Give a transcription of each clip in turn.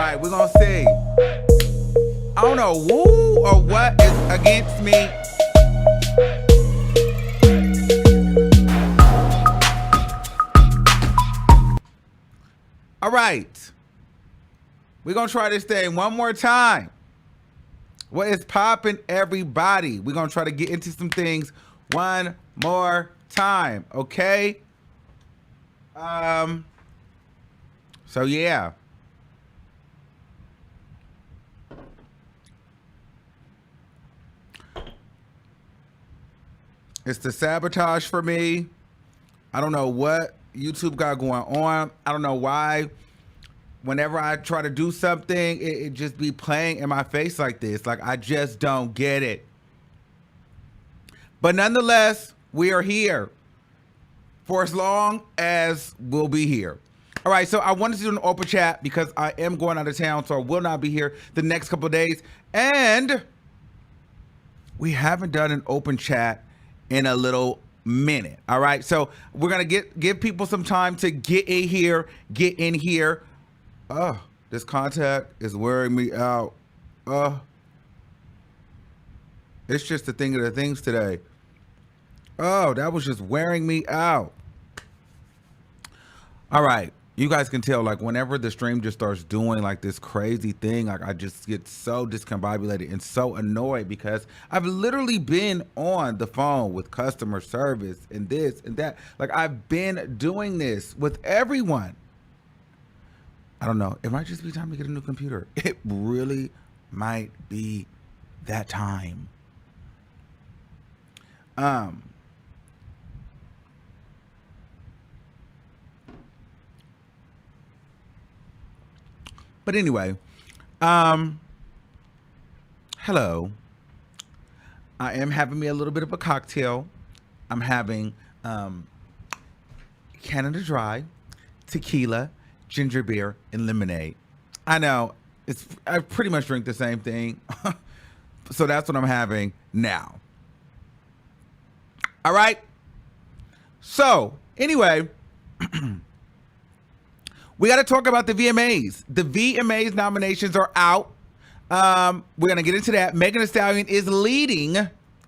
right, we're gonna see. I don't know who or what is against me. All right. We're gonna try this thing one more time. What is popping, everybody? We're gonna try to get into some things one more time, okay? So yeah. It's the sabotage for me. I don't know what YouTube got going on. I don't know why. Whenever I try to do something, it just be playing in my face like this. Like, I just don't get it. But nonetheless, we are here for as long as we'll be here. All right, so I wanted to do an open chat because I am going out of town, so I will not be here the next couple of days. And we haven't done an open chat in a little minute. All right, so we're gonna give people some time to get in here. Oh, this contact is wearing me out. It's just a thing of the things today. Oh, that was just wearing me out. All right, you guys can tell, like, whenever the stream just starts doing like this crazy thing, like, I just get so discombobulated and so annoyed because I've literally been on the phone with customer service and this and that. Like, I've been doing this with everyone. I don't know. It might just be time to get a new computer. It really might be that time. But anyway, hello. I am having me a little bit of a cocktail. I'm having Canada Dry, tequila, ginger beer, and lemonade. I know, I pretty much drink the same thing. So that's what I'm having now. All right. So anyway, we got to talk about the VMAs. The VMAs nominations are out. We're going to get into that. Megan Thee Stallion is leading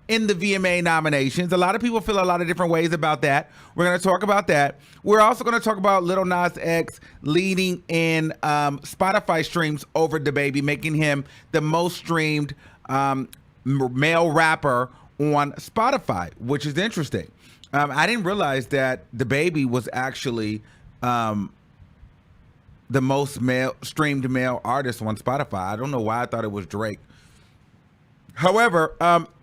in the VMA nominations. A lot of people feel a lot of different ways about that. We're going to talk about that. We're also going to talk about Lil Nas X leading in Spotify streams over DaBaby, making him the most streamed male rapper on Spotify, which is interesting. I didn't realize that DaBaby was actually the most streamed male artist on Spotify. I don't know why I thought it was Drake. However,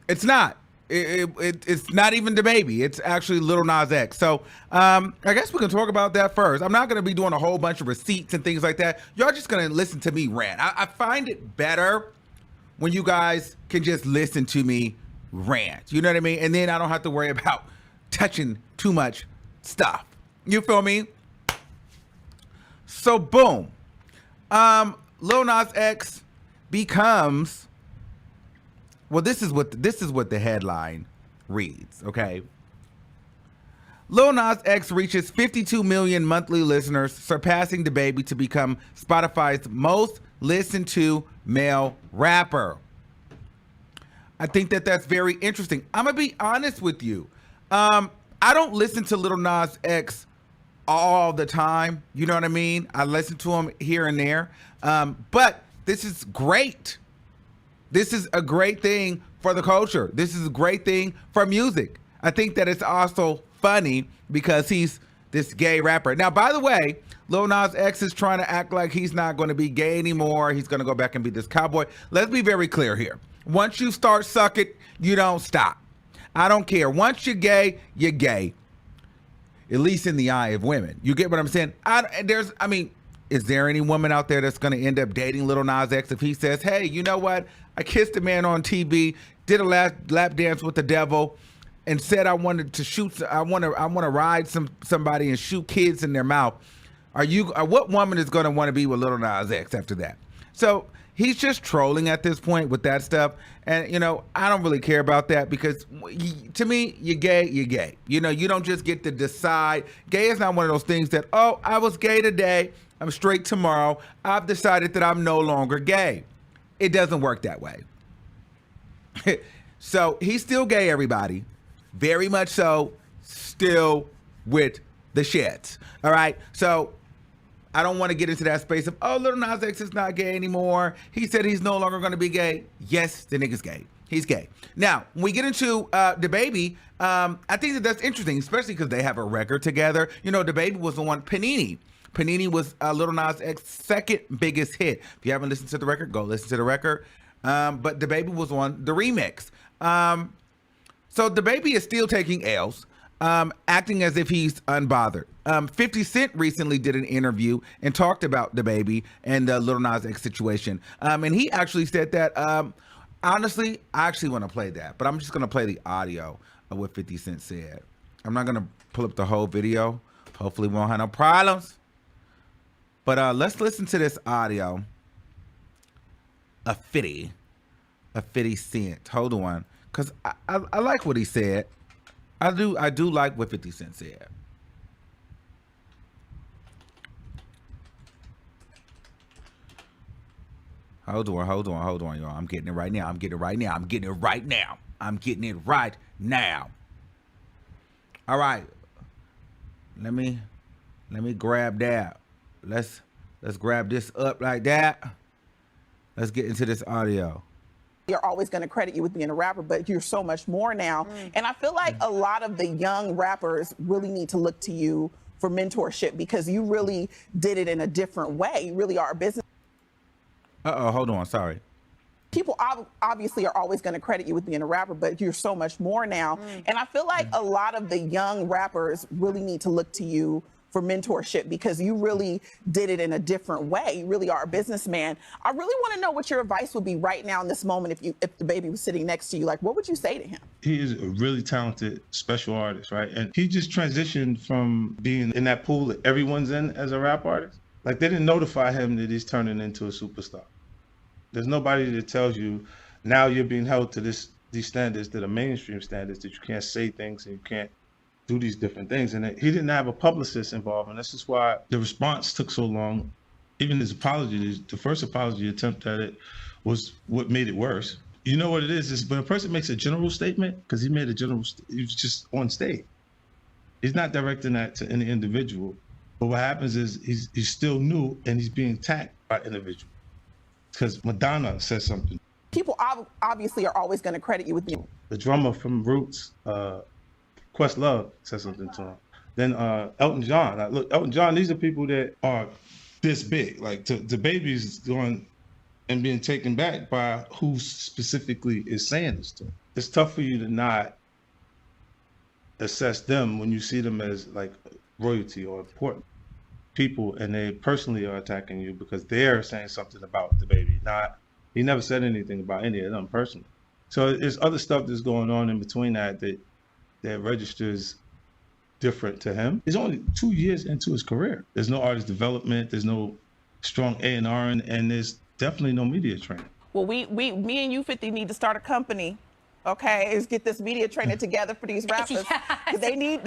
it's not. It's not even DaBaby. It's actually Lil Nas X. So I guess we can talk about that first. I'm not going to be doing a whole bunch of receipts and things like that. Y'all just going to listen to me rant. I find it better when you guys can just listen to me rant. You know what I mean? And then I don't have to worry about touching too much stuff. You feel me? So boom, Lil Nas X becomes, well, this is what the headline reads. Okay, Lil Nas X reaches 52 million monthly listeners, surpassing DaBaby to become Spotify's most listened to male rapper. I think that's very interesting. I'm gonna be honest with you. I don't listen to Lil Nas X all the time. You know what I mean? I listen to him here and there. But this is great. This is a great thing for the culture. This is a great thing for music. I think that it's also funny because he's this gay rapper. Now, by the way, Lil Nas X is trying to act like he's not going to be gay anymore. He's going to go back and be this cowboy. Let's be very clear here. Once you start sucking, you don't stop. I don't care. Once you're gay, you're gay. At least in the eye of women. You get what I'm saying? Is there any woman out there that's going to end up dating Lil Nas X if he says, hey, you know what? I kissed a man on TV, did a lap dance with the devil, and said I wanted to shoot. I want to ride somebody and shoot kids in their mouth. What woman is going to want to be with Lil Nas X after that? So he's just trolling at this point with that stuff. And, you know, I don't really care about that because to me, you're gay, you're gay. You know, you don't just get to decide. Gay is not one of those things that, oh, I was gay today, I'm straight tomorrow. I've decided that I'm no longer gay. It doesn't work that way. So he's still gay, everybody. Very much so, still with the shits. All right? So I don't want to get into that space of, oh, Lil Nas X is not gay anymore. He said he's no longer going to be gay. Yes, the nigga's gay. He's gay. Now, when we get into DaBaby, I think that's interesting, especially because they have a record together. You know, DaBaby was the one, Panini. Panini was Lil Nas X's second biggest hit. If you haven't listened to the record, go listen to the record. But DaBaby was on the remix. So DaBaby is still taking L's, acting as if he's unbothered. 50 Cent recently did an interview and talked about DaBaby and the Lil Nas X situation. And he actually said that, honestly, I actually want to play that, but I'm just going to play the audio of what 50 Cent said. I'm not going to pull up the whole video. Hopefully we won't have no problems. But let's listen to this audio of 50 Cent. Hold on, because I like what he said. I do like what 50 Cent said. Hold on, y'all. I'm getting it right now. I'm getting it right now. All right. Let me grab that. Let's grab this up like that. Let's get into this audio. You're always going to credit you with being a rapper, but you're so much more now. And I feel like a lot of the young rappers really need to look to you for mentorship because you really did it in a different way. You really are a business. Hold on. Sorry. People obviously are always going to credit you with being a rapper, but you're so much more now. And I feel like a lot of the young rappers really need to look to you for mentorship because you really did it in a different way. You really are a businessman. I really want to know what your advice would be right now in this moment if DaBaby was sitting next to you. Like, what would you say to him? He is a really talented special artist, right? And he just transitioned from being in that pool that everyone's in as a rap artist. Like, they didn't notify him that he's turning into a superstar. There's nobody that tells you now you're being held to these standards that are mainstream standards, that you can't say things and you can't do these different things. And he didn't have a publicist involved. And this is why the response took so long. Even his apology, the first apology attempt at it was what made it worse. You know what it is when a person makes a general statement, because he made a general, he was just on stage. He's not directing that to any individual. But what happens is he's still new and he's being attacked by individuals. Because Madonna says something. People obviously are always going to credit you with you. The drummer from Roots, Questlove, said something to him. Then Elton John. Now, look, Elton John, these are people that are this big. Like DaBaby's going and being taken back by who specifically is saying this to him. It's tough for you to not assess them when you see them as like royalty or important people, and they personally are attacking you because they're saying something about DaBaby. He never said anything about any of them personally. So there's other stuff that's going on in between that registers different to him. He's only 2 years into his career. There's no artist development. There's no strong A&R, and there's definitely no media training. Well, me and you, 50, need to start a company. Okay, is get this media training together for these rappers. Yes. They need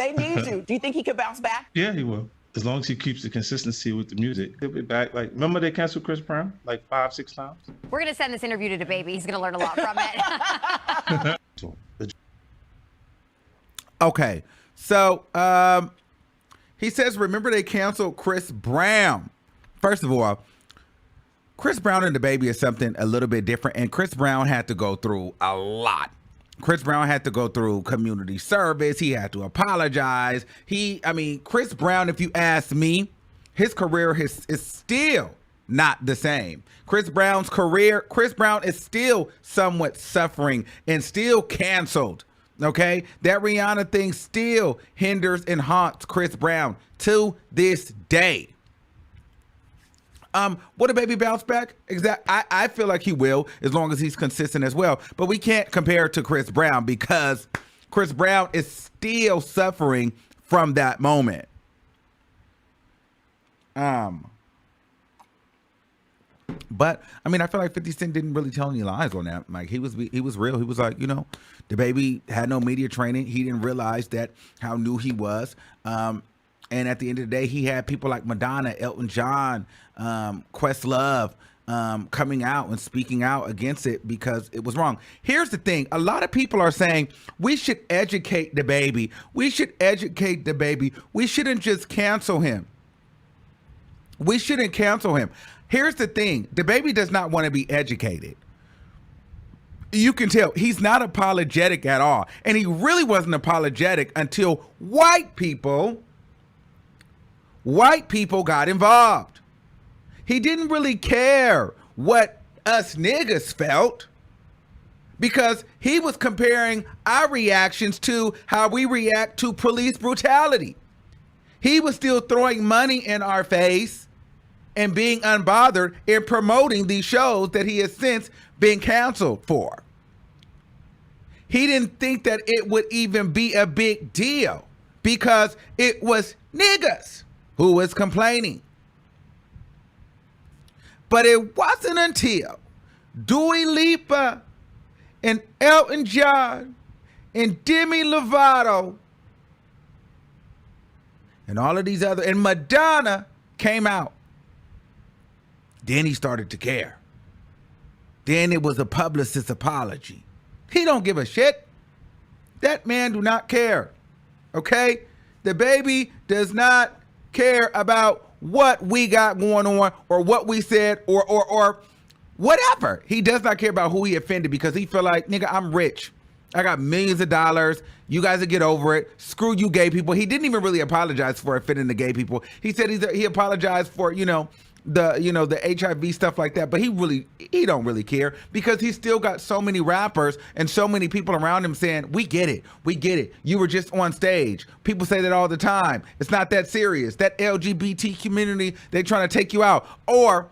you. Do you think he could bounce back? Yeah, he will. As long as he keeps the consistency with the music, he'll be back. Like, remember they canceled Chris Brown like 5-6 times? We're going to send this interview to DaBaby. He's going to learn a lot from it. Okay, so he says, remember they canceled Chris Brown. First of all, Chris Brown and DaBaby is something a little bit different, and Chris Brown had to go through a lot. Chris Brown had to go through community service. He had to apologize. Chris Brown, if you ask me, his career is still not the same. Chris Brown is still somewhat suffering and still canceled. Okay? That Rihanna thing still hinders and haunts Chris Brown to this day. Would DaBaby bounce back? I feel like he will, as long as he's consistent as well. But we can't compare it to Chris Brown because Chris Brown is still suffering from that moment. But I mean, I feel like 50 Cent didn't really tell any lies on that. Like he was real. He was like, you know, the baby had no media training. He didn't realize that how new he was. And at the end of the day, he had people like Madonna, Elton John, Questlove coming out and speaking out against it because it was wrong. Here's the thing. A lot of people are saying we should educate the baby. We should educate the baby. We shouldn't just cancel him. We shouldn't cancel him. Here's the thing. The baby does not want to be educated. You can tell he's not apologetic at all. And he really wasn't apologetic until white people got involved. He didn't really care what us niggas felt because he was comparing our reactions to how we react to police brutality. He was still throwing money in our face and being unbothered in promoting these shows that he has since been canceled for. He didn't think that it would even be a big deal because it was niggas who was complaining. But it wasn't until Dua Lipa and Elton John and Demi Lovato and all of these other, and Madonna came out. Then he started to care. Then it was a publicist's apology. He don't give a shit. That man do not care. Okay? The baby does not care about what we got going on or what we said or whatever. He does not care about who he offended because he feel like, nigga, I'm rich. I got millions of dollars. You guys will get over it. Screw you gay people. He didn't even really apologize for offending the gay people. He said he apologized for, the HIV stuff like that, but he don't really care because he's still got so many rappers and so many people around him saying, we get it. You were just on stage. People say that all the time. It's not that serious. That LGBT community, they're trying to take you out. Or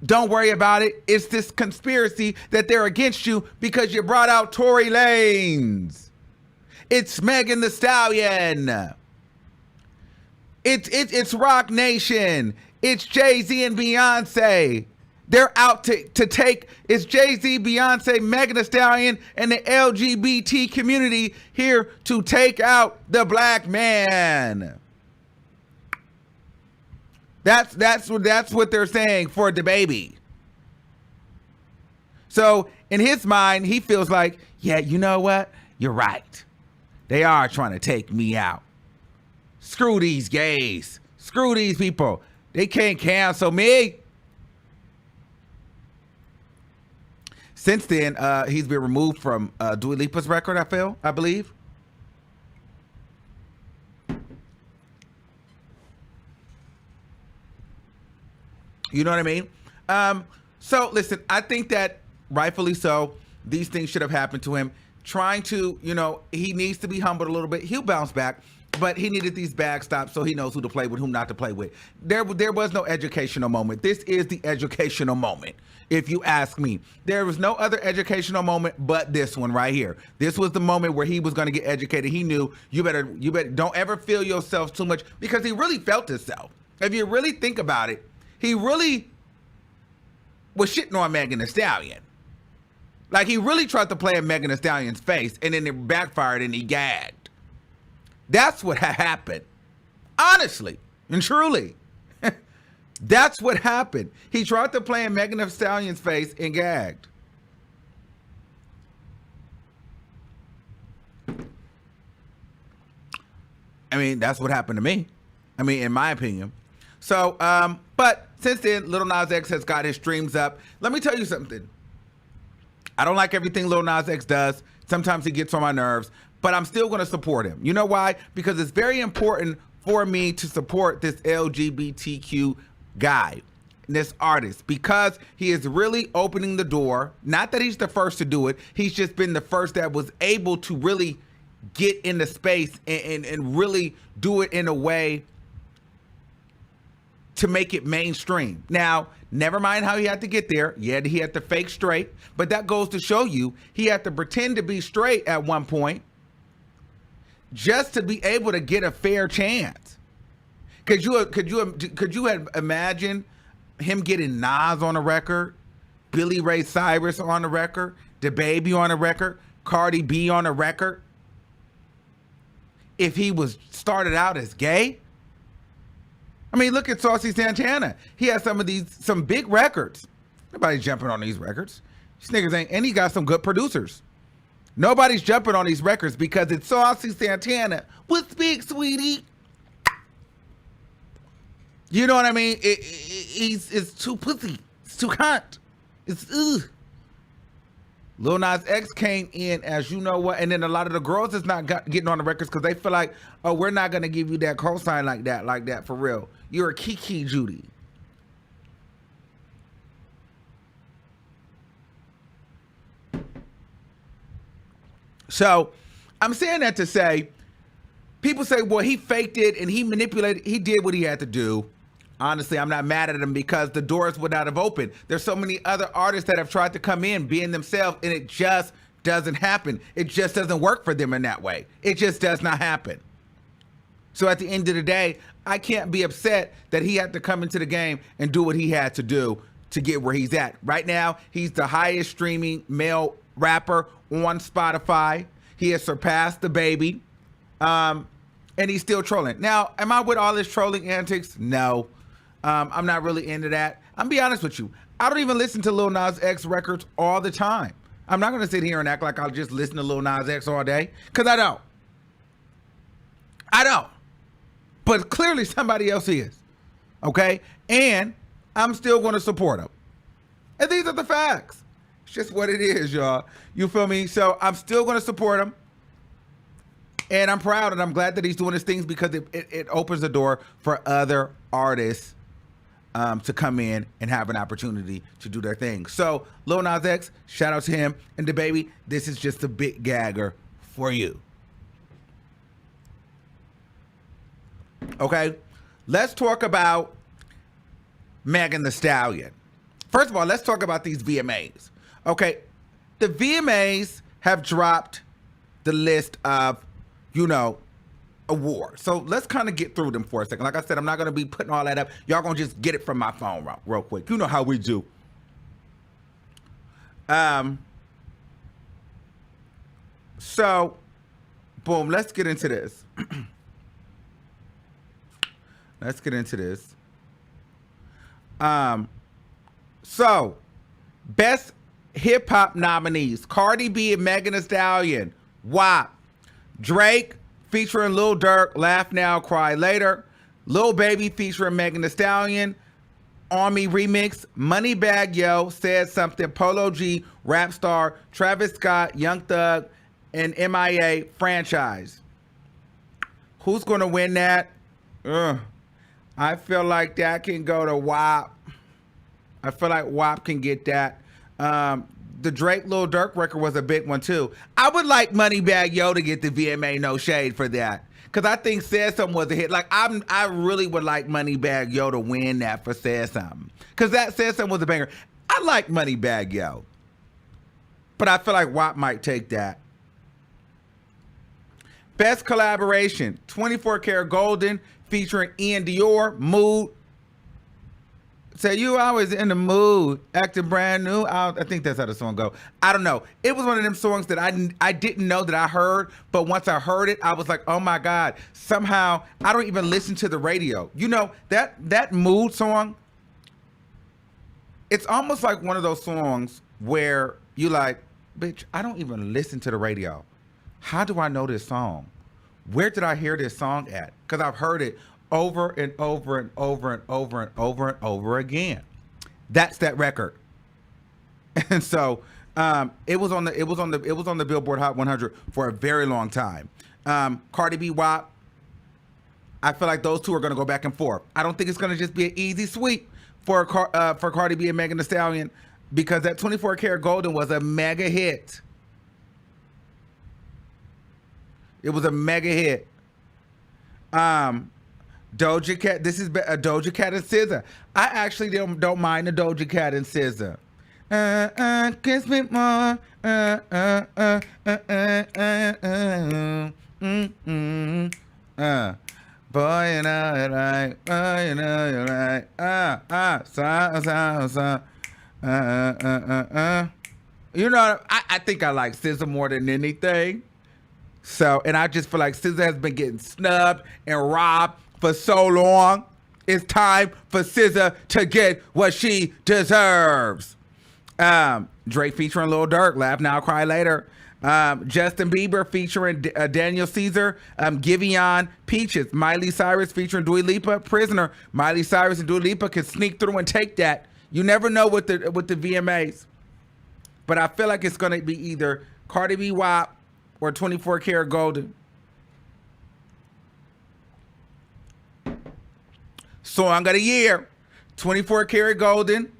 don't worry about it. It's this conspiracy that they're against you because you brought out Tory Lanez. It's Megan Thee Stallion. It's Rock Nation. It's Jay-Z and Beyonce. They're out to take, it's Jay-Z, Beyonce, Megan Thee Stallion, and the LGBT community here to take out the black man. That's what they're saying for the baby. So in his mind, he feels like, yeah, you know what? You're right. They are trying to take me out. Screw these gays. Screw these people. They can't cancel me. Since then, he's been removed from Dua Lipa's record, I believe. You know what I mean? So listen, I think that rightfully so, these things should have happened to him. Trying to, he needs to be humbled a little bit. He'll bounce back. But he needed these bag stops so he knows who to play with, whom not to play with. There was no educational moment. This is the educational moment, if you ask me. There was no other educational moment but this one right here. This was the moment where he was going to get educated. He knew you better don't ever feel yourself too much because he really felt himself. If you really think about it, he really was shitting on Megan Thee Stallion. Like he really tried to play in Megan Thee Stallion's face and then it backfired and he gagged. That's what happened. Honestly and truly. That's what happened. He tried to play in Megan Thee Stallion's face and gagged. I mean, that's what happened to me. I mean, in my opinion. So, but since then, Lil Nas X has got his streams up. Let me tell you something. I don't like everything Lil Nas X does. Sometimes he gets on my nerves. But I'm still going to support him. You know why? Because it's very important for me to support this LGBTQ guy, this artist, because he is really opening the door. Not that he's the first to do it. He's just been the first that was able to really get into space and really do it in a way to make it mainstream. Now, never mind how he had to get there. Yeah, he had to fake straight. But that goes to show you he had to pretend to be straight at one point just to be able to get a fair chance. Could you have imagined him getting Nas on the record, Billy Ray Cyrus on the record, DaBaby on the record, Cardi B on the record, if he was started out as gay? I mean, look at Saucy Santana. He has some big records. Nobody's jumping on these records. These niggas ain't, and he got some good producers. Nobody's jumping on these records because it's Saucy Santana with Big Sweetie. You know what I mean? It's too pussy. It's too cunt. It's ugh. Lil Nas X came in as you know what, and then a lot of the girls is not getting on the records because they feel like, oh, we're not gonna give you that cosign like that for real. You're a Kiki Judy. So I'm saying that to say, people say, well, he faked it and he manipulated, he did what he had to do. Honestly, I'm not mad at him because the doors would not have opened. There's so many other artists that have tried to come in being themselves and it just doesn't happen. It just doesn't work for them in that way. It just does not happen. So at the end of the day, I can't be upset that he had to come into the game and do what he had to do to get where he's at. Right now, he's the highest streaming male rapper on Spotify. He has surpassed DaBaby. And he's still trolling. Now, am I with all his trolling antics? No. I'm not really into that. I'm be honest with you. I don't even listen to Lil Nas X records all the time. I'm not going to sit here and act like I'll just listen to Lil Nas X all day, because I don't. I don't. But clearly somebody else is. Okay? And I'm still going to support him. And these are the facts. It's just what it is, y'all. You feel me? So I'm still going to support him. And I'm proud and I'm glad that he's doing his things because it opens the door for other artists to come in and have an opportunity to do their thing. So Lil Nas X, shout out to him. And DaBaby, this is just a big gagger for you. Okay, let's talk about Megan Thee Stallion. First of all, let's talk about these VMAs. Okay, the VMAs have dropped the list of, awards. So let's kind of get through them for a second. Like I said, I'm not going to be putting all that up. Y'all going to just get it from my phone real quick. You know how we do. So, boom, let's get into this. Let's get into this. So, best hip hop nominees: Cardi B and Megan Thee Stallion, WAP, Drake featuring Lil Durk, Laugh Now, Cry Later, Lil Baby featuring Megan Thee Stallion, Army Remix, Moneybagg Yo, Said Something, Polo G, Rap Star, Travis Scott, Young Thug, and MIA Franchise. Who's going to win that? I feel like that can go to WAP. I feel like WAP can get that. The Drake Lil Durk record was a big one too. I would like Moneybagg Yo to get the VMA No Shade for that, because I think Said Something was a hit. Like I really would like Moneybagg Yo to win that for Said Something, because that Said Something was a banger. I like Moneybagg Yo, but I feel like WAP might take that. Best collaboration: 24 Karat Golden featuring Ian Dior, Mood. Say you always in the mood, acting brand new. I think that's how the song go. I don't know. It was one of them songs that I didn't know that I heard, but once I heard it, I was like, oh my God. Somehow I don't even listen to the radio. That Mood song, it's almost like one of those songs where you like, bitch, I don't even listen to the radio. How do I know this song? Where did I hear this song at? Because I've heard it over and over and over and over and over and over again. That's that record. And so it was on the Billboard Hot 100 for a very long time. Cardi B, WAP. I feel like those two are going to go back and forth. I don't think it's going to just be an easy sweep for Cardi B and Megan Thee Stallion, because that 24 Karat Golden was a mega hit. It was a mega hit. Doja Cat. This is a Doja Cat and SZA. I actually don't mind the Doja Cat and SZA. Kiss me more. Boy, you know it right. Boy, you know it right. You know, I think I like SZA more than anything. So, and I just feel like SZA has been getting snubbed and robbed for so long. It's time for SZA to get what she deserves. Drake featuring Lil Durk, Laugh Now, Cry Later. Justin Bieber featuring Daniel Caesar, Giveon, Peaches. Miley Cyrus featuring Dua Lipa, Prisoner. Miley Cyrus and Dua Lipa can sneak through and take that. You never know with the VMAs. But I feel like it's going to be either Cardi B WAP or 24 Karat Golden. Song of the year, 24 Karat Golden,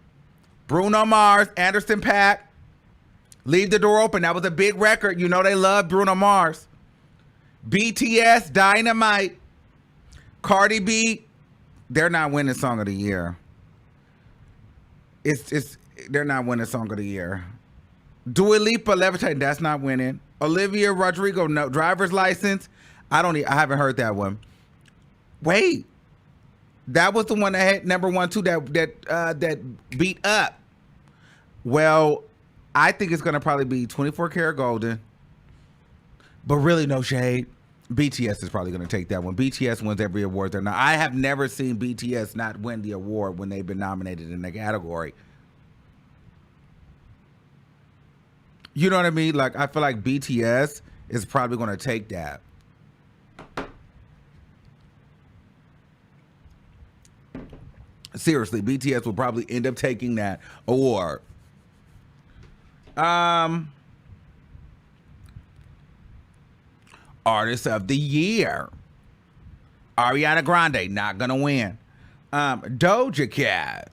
Bruno Mars, Anderson .Paak, Leave the Door Open. That was a big record. You know they love Bruno Mars. BTS, Dynamite. Cardi B, they're not winning Song of the Year. They're not winning Song of the Year. Dua Lipa, Levitate, that's not winning. Olivia Rodrigo, no. Driver's License, I haven't heard that one. Wait, that was the one that had number 1 too. That beat up. Well, I think it's gonna probably be 24 Karat Golden, but really no shade. BTS is probably gonna take that one. BTS wins every award. I have never seen BTS not win the award when they've been nominated in the category. You know what I mean? Like, I feel like BTS is probably gonna take that. Seriously, BTS will probably end up taking that award. Artist of the Year. Ariana Grande, not gonna win. Doja Cat,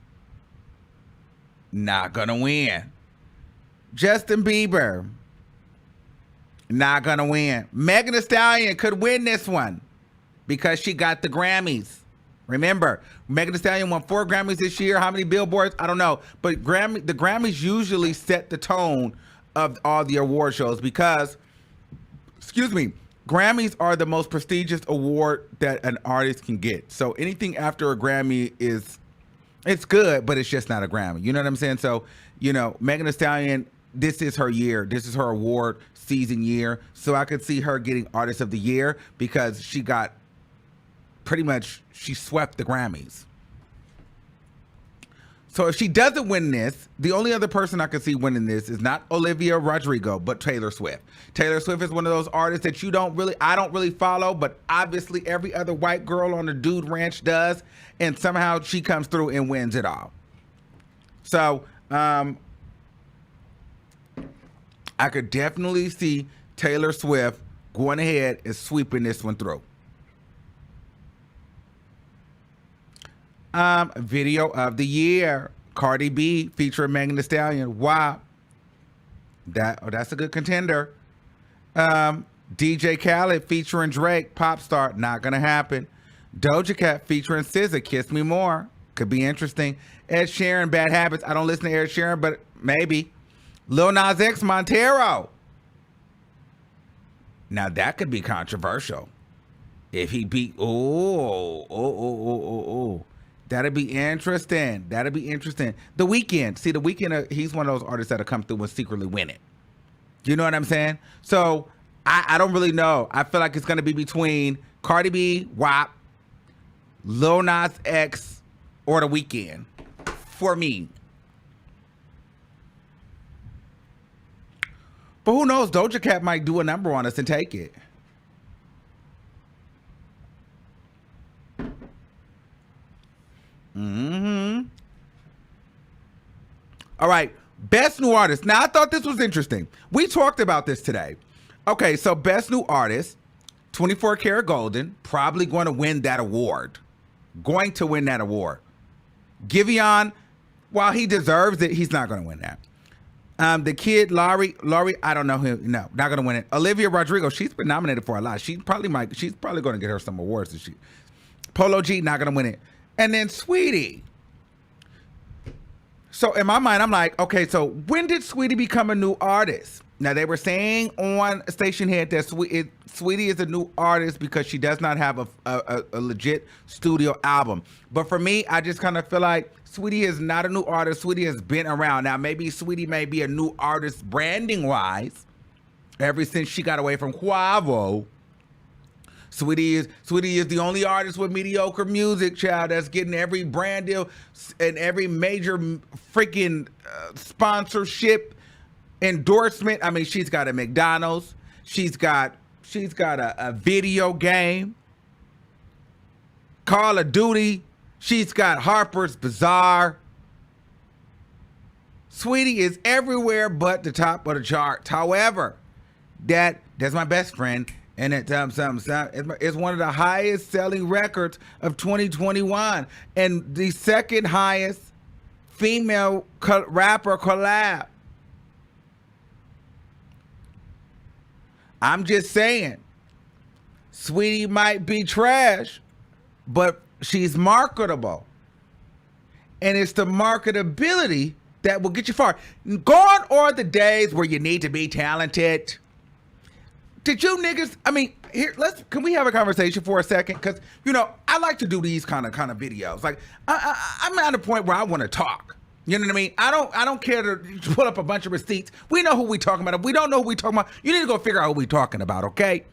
not gonna win. Justin Bieber, not gonna win. Megan Thee Stallion could win this one because she got the Grammys. Remember, Megan Thee Stallion won 4 Grammys this year. How many Billboards? I don't know. But the Grammys usually set the tone of all the award shows because, Grammys are the most prestigious award that an artist can get. So anything after a Grammy it's good, but it's just not a Grammy. You know what I'm saying? So, Megan Thee Stallion, this is her year. This is her award season year. So I could see her getting Artist of the Year because she got she swept the Grammys. So if she doesn't win this, the only other person I could see winning this is not Olivia Rodrigo, but Taylor Swift. Taylor Swift is one of those artists that I don't really follow, but obviously every other white girl on the dude ranch does, and somehow she comes through and wins it all. So I could definitely see Taylor Swift going ahead and sweeping this one through. Video of the Year, Cardi B featuring Megan Thee Stallion. Wow, that's a good contender. DJ Khaled featuring Drake, Pop Star, not gonna happen. Doja Cat featuring SZA, Kiss Me More, could be interesting. Ed Sheeran, Bad Habits. I don't listen to Ed Sheeran, but maybe. Lil Nas X, Montero. Now that could be controversial if he beat. That'd be interesting. The Weeknd. See, The Weeknd, he's one of those artists that'll come through and secretly win it. You know what I'm saying? So I don't really know. I feel like it's going to be between Cardi B, WAP, Lil Nas X, or The Weeknd for me. But who knows? Doja Cat might do a number on us and take it. All right, Best New Artist. Now, I thought this was interesting. We talked about this today. Okay, so Best New Artist, 24 Karat Golden, probably going to win that award. Giveon, while he deserves it, he's not going to win that. The kid, Laurie, I don't know him. No, not going to win it. Olivia Rodrigo, she's been nominated for a lot. She's probably going to get her some awards this year. Polo G, not going to win it. And then Sweetie. So in my mind, I'm like, okay, so when did Sweetie become a new artist? Now, they were saying on StationHead that Sweetie is a new artist because she does not have a legit studio album. But for me, I just kind of feel like Sweetie is not a new artist. Sweetie has been around. Now, maybe Sweetie may be a new artist branding-wise ever since she got away from Quavo. Sweetie is the only artist with mediocre music, child, that's getting every brand deal and every major freaking sponsorship endorsement. I mean, she's got a McDonald's. She's got a video game, Call of Duty. She's got Harper's Bazaar. Sweetie is everywhere but the top of the charts. However, that's my best friend, and it's one of the highest selling records of 2021 and the second highest female rapper collab. I'm just saying, Sweetie might be trash, but she's marketable. And it's the marketability that will get you far. Gone are the days where you need to be talented. Did you niggas, I mean, can we have a conversation for a second? Because, I like to do these kind of videos. Like, I'm at a point where I want to talk. You know what I mean? I don't care to put up a bunch of receipts. We know who we talking about. If we don't know who we talking about, you need to go figure out who we talking about, okay?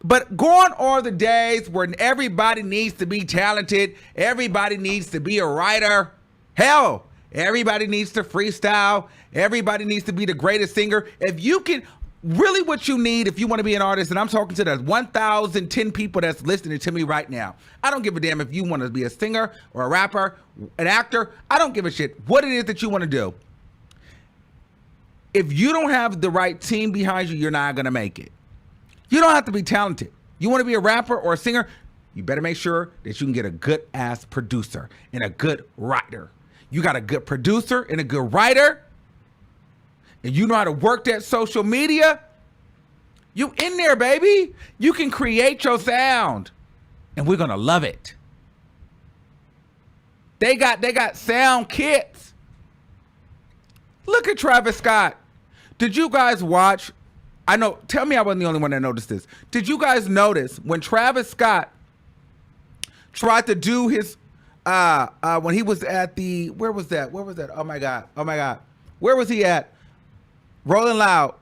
But gone are the days where everybody needs to be talented. Everybody needs to be a writer. Hell, everybody needs to freestyle. Everybody needs to be the greatest singer. If you can, really what you need if you want to be an artist, and I'm talking to the 1,010 people that's listening to me right now. I don't give a damn if you want to be a singer or a rapper, an actor. I don't give a shit what it is that you want to do. If you don't have the right team behind you, you're not going to make it. You don't have to be talented. You want to be a rapper or a singer, you better make sure that you can get a good-ass producer and a good writer. You got a good producer and a good writer, and you know how to work that social media, you in there, baby. You can create your sound, and we're going to love it. They got sound kits. Look at Travis Scott. Did you guys watch? I know, tell me I wasn't the only one that noticed this. Did you guys notice when Travis Scott tried to do his, when he was at the, where was that? Oh my God. Where was he at? Rolling Loud.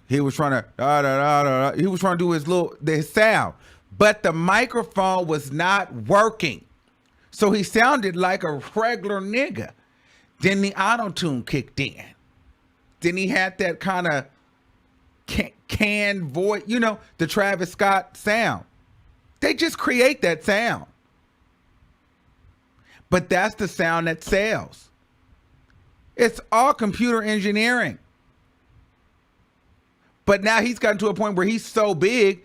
He was trying to, he was trying to do his sound, but the microphone was not working. So he sounded like a regular nigga. Then the auto-tune kicked in. Then he had that kind of canned voice, the Travis Scott sound. They just create that sound. But that's the sound that sells. It's all computer engineering. But now he's gotten to a point where he's so big,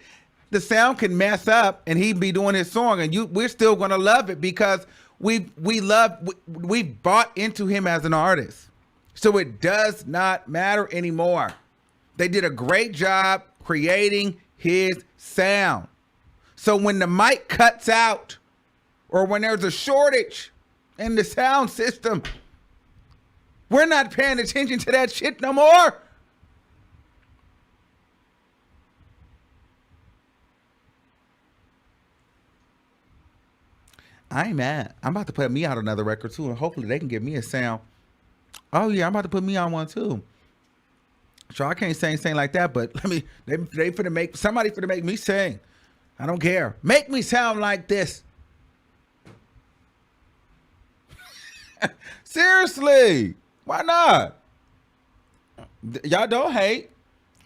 the sound can mess up and he'd be doing his song, and we're still gonna love it because we bought into him as an artist. So it does not matter anymore. They did a great job creating his sound. So when the mic cuts out or when there's a shortage in the sound system, we're not paying attention to that shit no more. I ain't mad. I'm about to put me out another record too, and hopefully they can give me a sound. Oh yeah, I'm about to put me on one too. So I can't sing like that, but they finna make somebody finna make me sing. I don't care. Make me sound like this. Seriously, why not? Y'all don't hate.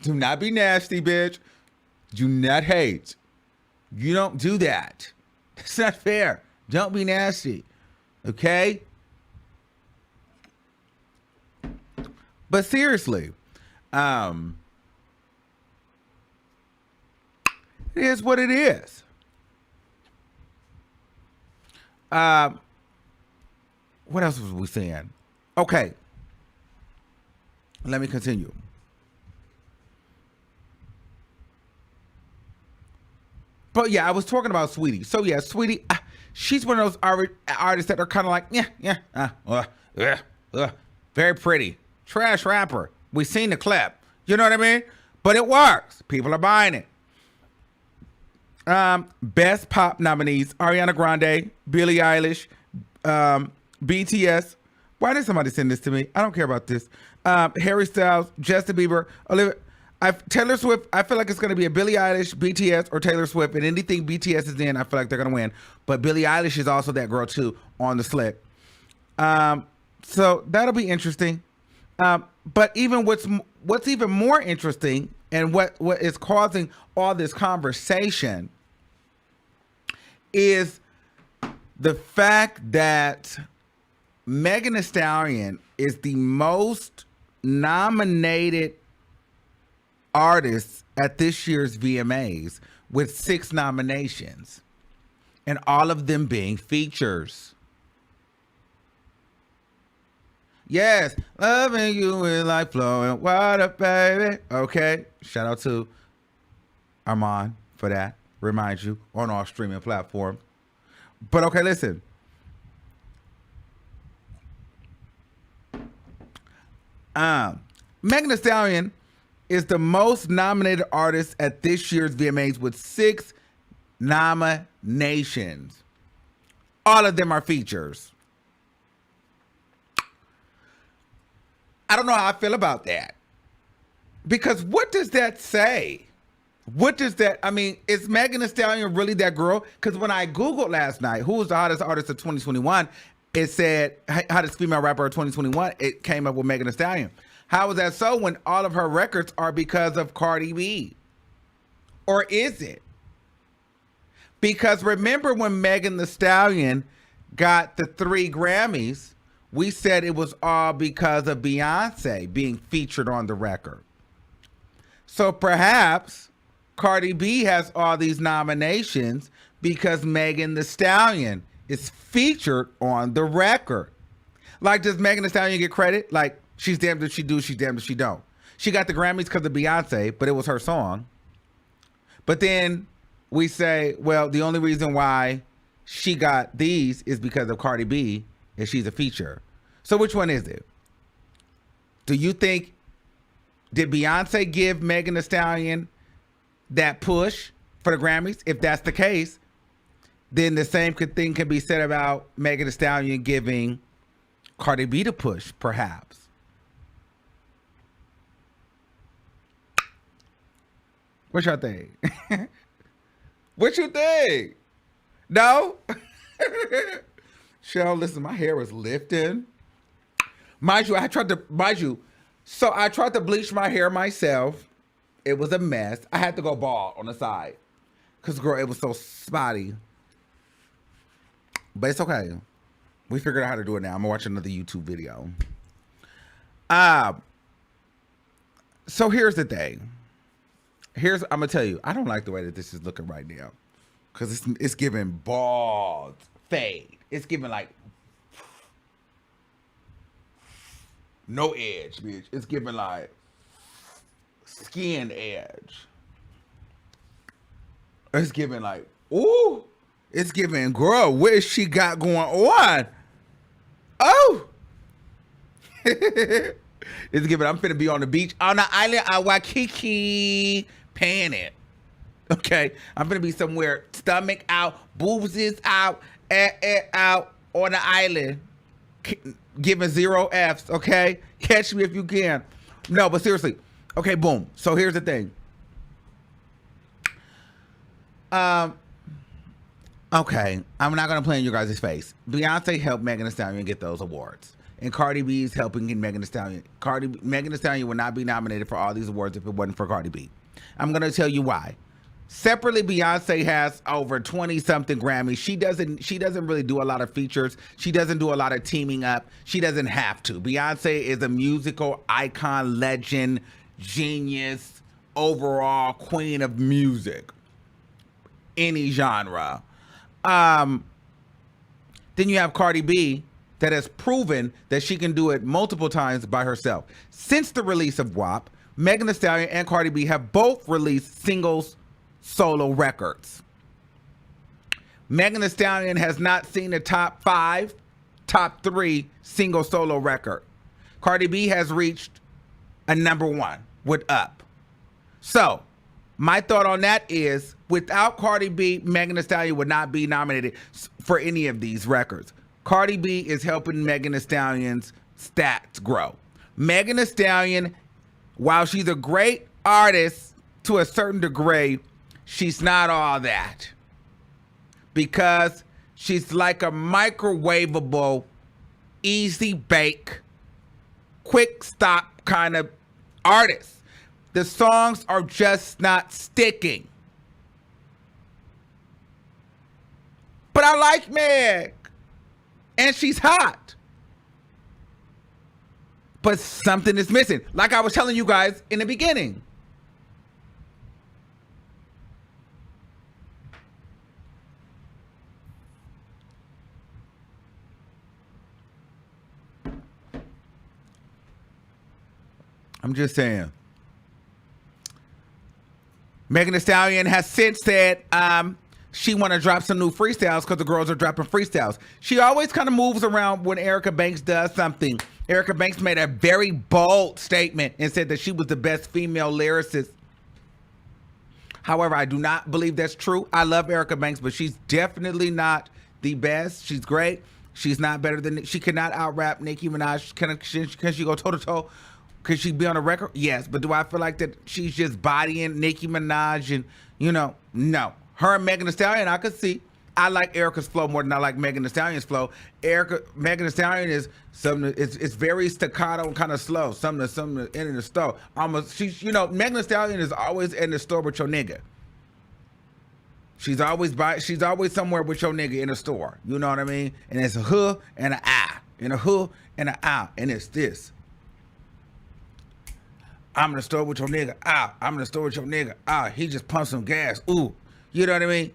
Do not be nasty, bitch. Do not hate. You don't do that. It's not fair. Don't be nasty. Okay? But seriously, it is what it is. What else was we saying? Okay. Let me continue. But yeah, I was talking about Sweetie. So yeah, Sweetie, she's one of those artists that are kind of like, very pretty. Trash rapper. We seen the clip. You know what I mean? But it works. People are buying it. Best pop nominees: Ariana Grande, Billie Eilish, BTS. Why did somebody send this to me? I don't care about this. Harry Styles, Justin Bieber, Olivia. Taylor Swift. I feel like it's going to be a Billie Eilish, BTS, or Taylor Swift, and anything BTS is in, I feel like they're going to win. But Billie Eilish is also that girl too on the slip. So that'll be interesting. But even what's even more interesting, and what is causing all this conversation, is the fact that Megan Thee Stallion is the most nominated artist at this year's VMAs with 6 nominations, and all of them being features. Yes, loving you is like flowing water, baby. Okay, shout out to Armon for that. Remind you, on all streaming platforms. But okay, listen. Megan Thee Stallion is the most nominated artist at this year's VMAs with 6 nominations. All of them are features. I don't know how I feel about that. Because what does that say? What does that, I mean, is Megan Thee Stallion really that girl? Because when I Googled last night, who was the hottest artist of 2021, it said, hottest female rapper of 2021, it came up with Megan Thee Stallion. How is that so when all of her records are because of Cardi B? Or is it? Because remember when Megan Thee Stallion got the 3 Grammys, we said it was all because of Beyonce being featured on the record. So perhaps Cardi B has all these nominations because Megan Thee Stallion is featured on the record. Like, does Megan Thee Stallion get credit? Like, she's damned if she do, she's damned if she don't. She got the Grammys because of Beyonce, but it was her song. But then we say, well, the only reason why she got these is because of Cardi B, and she's a feature. So which one is it? Do you think, did Beyonce give Megan Thee Stallion that push for the Grammys? If that's the case, then the same thing can be said about Megan Thee Stallion giving Cardi B the push, perhaps. What y'all think? What you think? No? Cheryl, listen, my hair was lifting. Mind you, I tried to bleach my hair myself. It was a mess. I had to go bald on the side. Because, girl, it was so spotty. But it's okay. We figured out how to do it now. I'm going to watch another YouTube video. So here's the thing. I'm going to tell you, I don't like the way that this is looking right now. Because it's giving bald fade. It's giving like no edge, bitch. It's giving like skin edge. It's giving like, ooh. It's giving, girl, what is she got going on? Oh. It's giving, I'm finna be on the beach on the island of Waikiki, paying it. Okay, I'm gonna be somewhere, stomach out, boobs is out, out on the island, giving 0 Fs. Okay, catch me if you can. No, but seriously. Okay, boom. So here's the thing. Okay, I'm not gonna play in your guys' face. Beyonce helped Megan Thee Stallion get those awards, and Cardi B is helping get Megan Thee Stallion. Megan Thee Stallion would not be nominated for all these awards if it wasn't for Cardi B. I'm gonna tell you why. Separately, Beyonce has over 20-something Grammys. She doesn't really do a lot of features. She doesn't do a lot of teaming up. She doesn't have to. Beyonce is a musical icon, legend, genius, overall queen of music. Any genre. Then you have Cardi B that has proven that she can do it multiple times by herself. Since the release of WAP, Megan Thee Stallion and Cardi B have both released singles solo records. Megan Thee Stallion has not seen a top 5, top 3 single solo record. Cardi B has reached a number 1 with Up. So, my thought on that is, without Cardi B, Megan Thee Stallion would not be nominated for any of these records. Cardi B is helping Megan Thee Stallion's stats grow. Megan Thee Stallion, while she's a great artist to a certain degree, she's not all that. Because she's like a microwavable, easy bake, quick stop kind of artist. The songs are just not sticking. But I like Meg. And she's hot. But something is missing. Like I was telling you guys in the beginning. I'm just saying. Megan Thee Stallion has since said she want to drop some new freestyles because the girls are dropping freestyles. She always kind of moves around when Erica Banks does something. Erica Banks made a very bold statement and said that she was the best female lyricist. However, I do not believe that's true. I love Erica Banks, but she's definitely not the best. She's great. She's not better than, she cannot out-rap Nicki Minaj. Can she go toe-to-toe? Could she be on a record? Yes, but do I feel like that she's just bodying Nicki Minaj and, you know, no. Her and Megan Thee Stallion, I could see. I like Erica's flow more than I like Megan Thee Stallion's flow. Megan Thee Stallion is something. It's very staccato and kind of slow. Something in the store. Almost, she's, you know, Megan Thee Stallion is always in the store with your nigga. She's always somewhere with your nigga in the store. You know what I mean? And it's a huh and an ah, and a huh and an ah, and it's this. I'm in the store with your nigga. Ah, I'm in the store with your nigga. Ah, he just pumped some gas. Ooh, you know what I mean?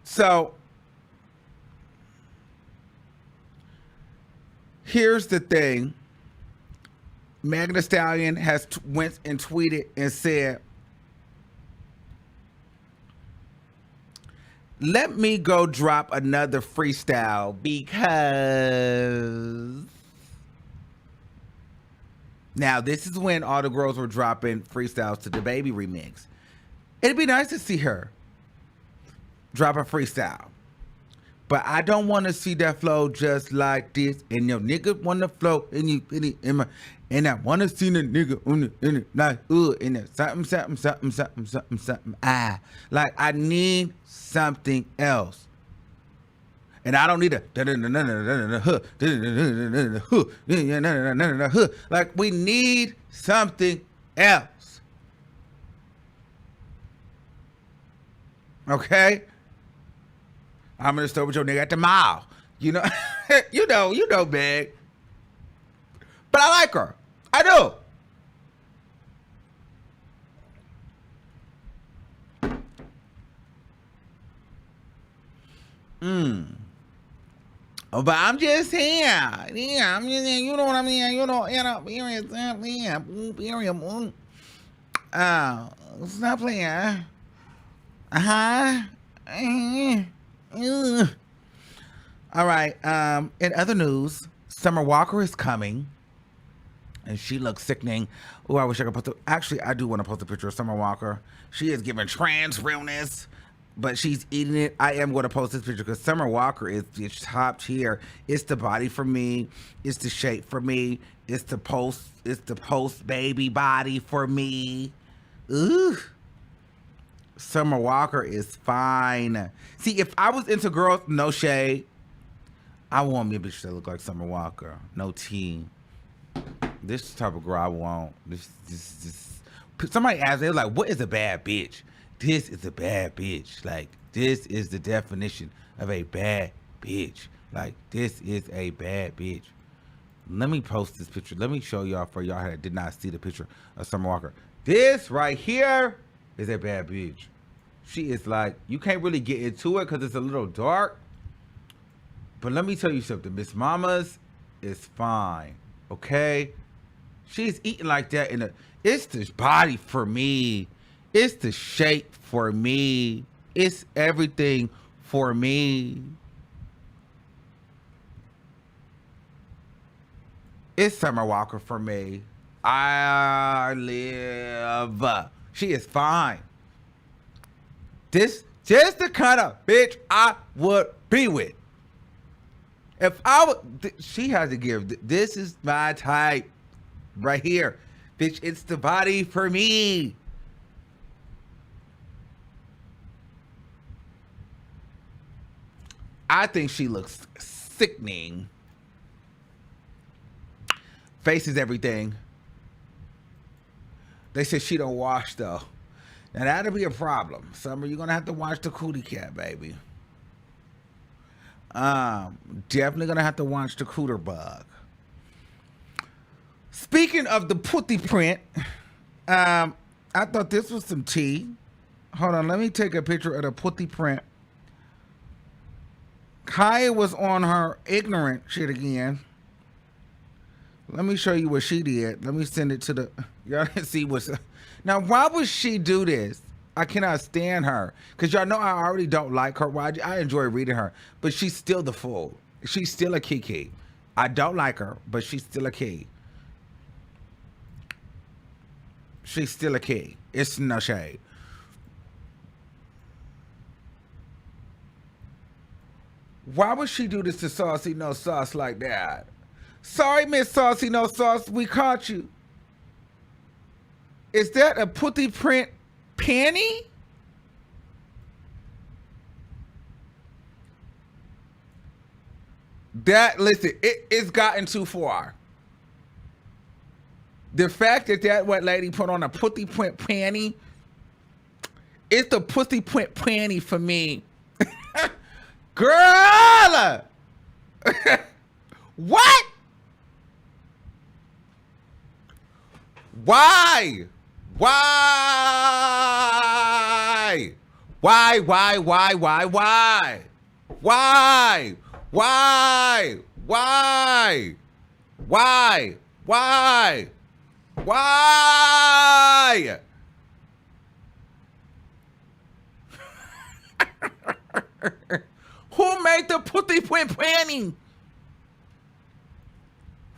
So, here's the thing. Megan Thee Stallion has went and tweeted and said, let me go drop another freestyle because... Now, this is when all the girls were dropping freestyles to the Baby remix. It'd be nice to see her drop a freestyle. But I don't want to see that flow just like this. And your nigga want to flow and I want to see the nigga in it like in it something. Ah, like I need something else. And I don't need a like we need something else. Okay? I'm in the store with your nigga at the mall. You know, you know, Meg. But I like her. I do. Oh, but I'm just here. Yeah, I'm just here. You know what I mean? You know, stop playing. All right. In other news, Summer Walker is coming. And she looks sickening. Oh, I wish I could post actually, I do want to post a picture of Summer Walker. She is giving trans realness, but she's eating it. I am going to post this picture because Summer Walker is top tier. It's the body for me. It's the shape for me. It's the post baby body for me. Ooh. Summer Walker is fine. See, if I was into girls, no shade, I want me a bitch that look like Summer Walker. No tea. This type of girl I want. This. Somebody asked, they were like, what is a bad bitch? This is a bad bitch. Like, this is the definition of a bad bitch. Like, this is a bad bitch. Let me post this picture. Let me show y'all for y'all that did not see the picture of Summer Walker. This right here is a bad bitch. She is like, you can't really get into it because it's a little dark. But let me tell you something. Miss Mama's is fine. Okay? She's eating like that in a... It's the body for me. It's the shape for me. It's everything for me. It's Summer Walker for me. I live. She is fine. This just the kind of bitch I would be with. If I would, she has to give. This is my type, right here, bitch. It's the body for me. I think she looks sickening. Face is everything. They said she don't wash though. Now that'll be a problem. Summer, you're gonna have to watch the cootie cat, baby. Definitely gonna have to watch the cooter bug. Speaking of the putty print, I thought this was some tea. Hold on, let me take a picture of the putty print. Kaya was on her ignorant shit again. Let me show you what she did. Let me send it to the, y'all can see what's, now why would she do this? I cannot stand her. Because y'all know I already don't like her. Why? I enjoy reading her. But she's still the fool. She's still a Kiki. I don't like her, but she's still a key. She's still a key. It's no shade. Why would she do this to Saucy No Sauce like that? Sorry, Miss Saucy No Sauce, we caught you. Is that a putty print panty? That, listen, it's gotten too far. The fact that that wet lady put on a putty print panty, it's the putty print panty for me. Girl! What? Why? Why? Why? Why? Why? Why? Why? Why? Why? Why? Why? Why? Why? Who made the putty print panty?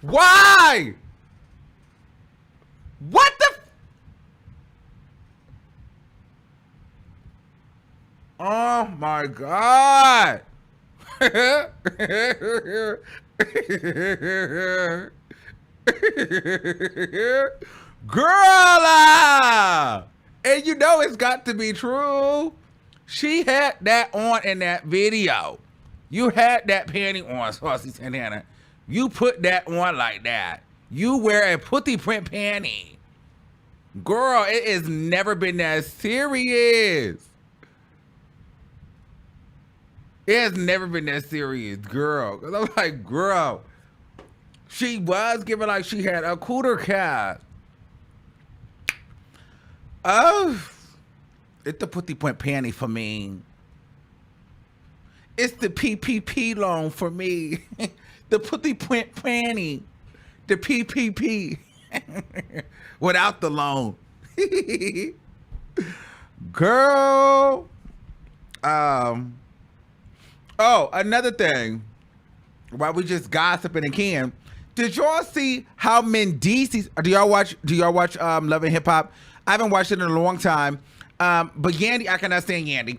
Why? What the? Oh my God. Girl, and you know it's got to be true. She had that on in that video. You had that panty on, Saucy Santana. You put that on like that. You wear a putty print panty. Girl, it has never been that serious. It has never been that serious, girl. Cause I'm like, girl, she was giving like she had a cooter cat. Oh, it's the putty print panty for me. It's the PPP loan for me. The putty print panty. The PPP. Without the loan. Girl. Oh, another thing. While we just gossiping again. Did y'all see how Mendices, do y'all watch Love and Hip Hop? I haven't watched it in a long time. But Yandy, I cannot stand Yandy.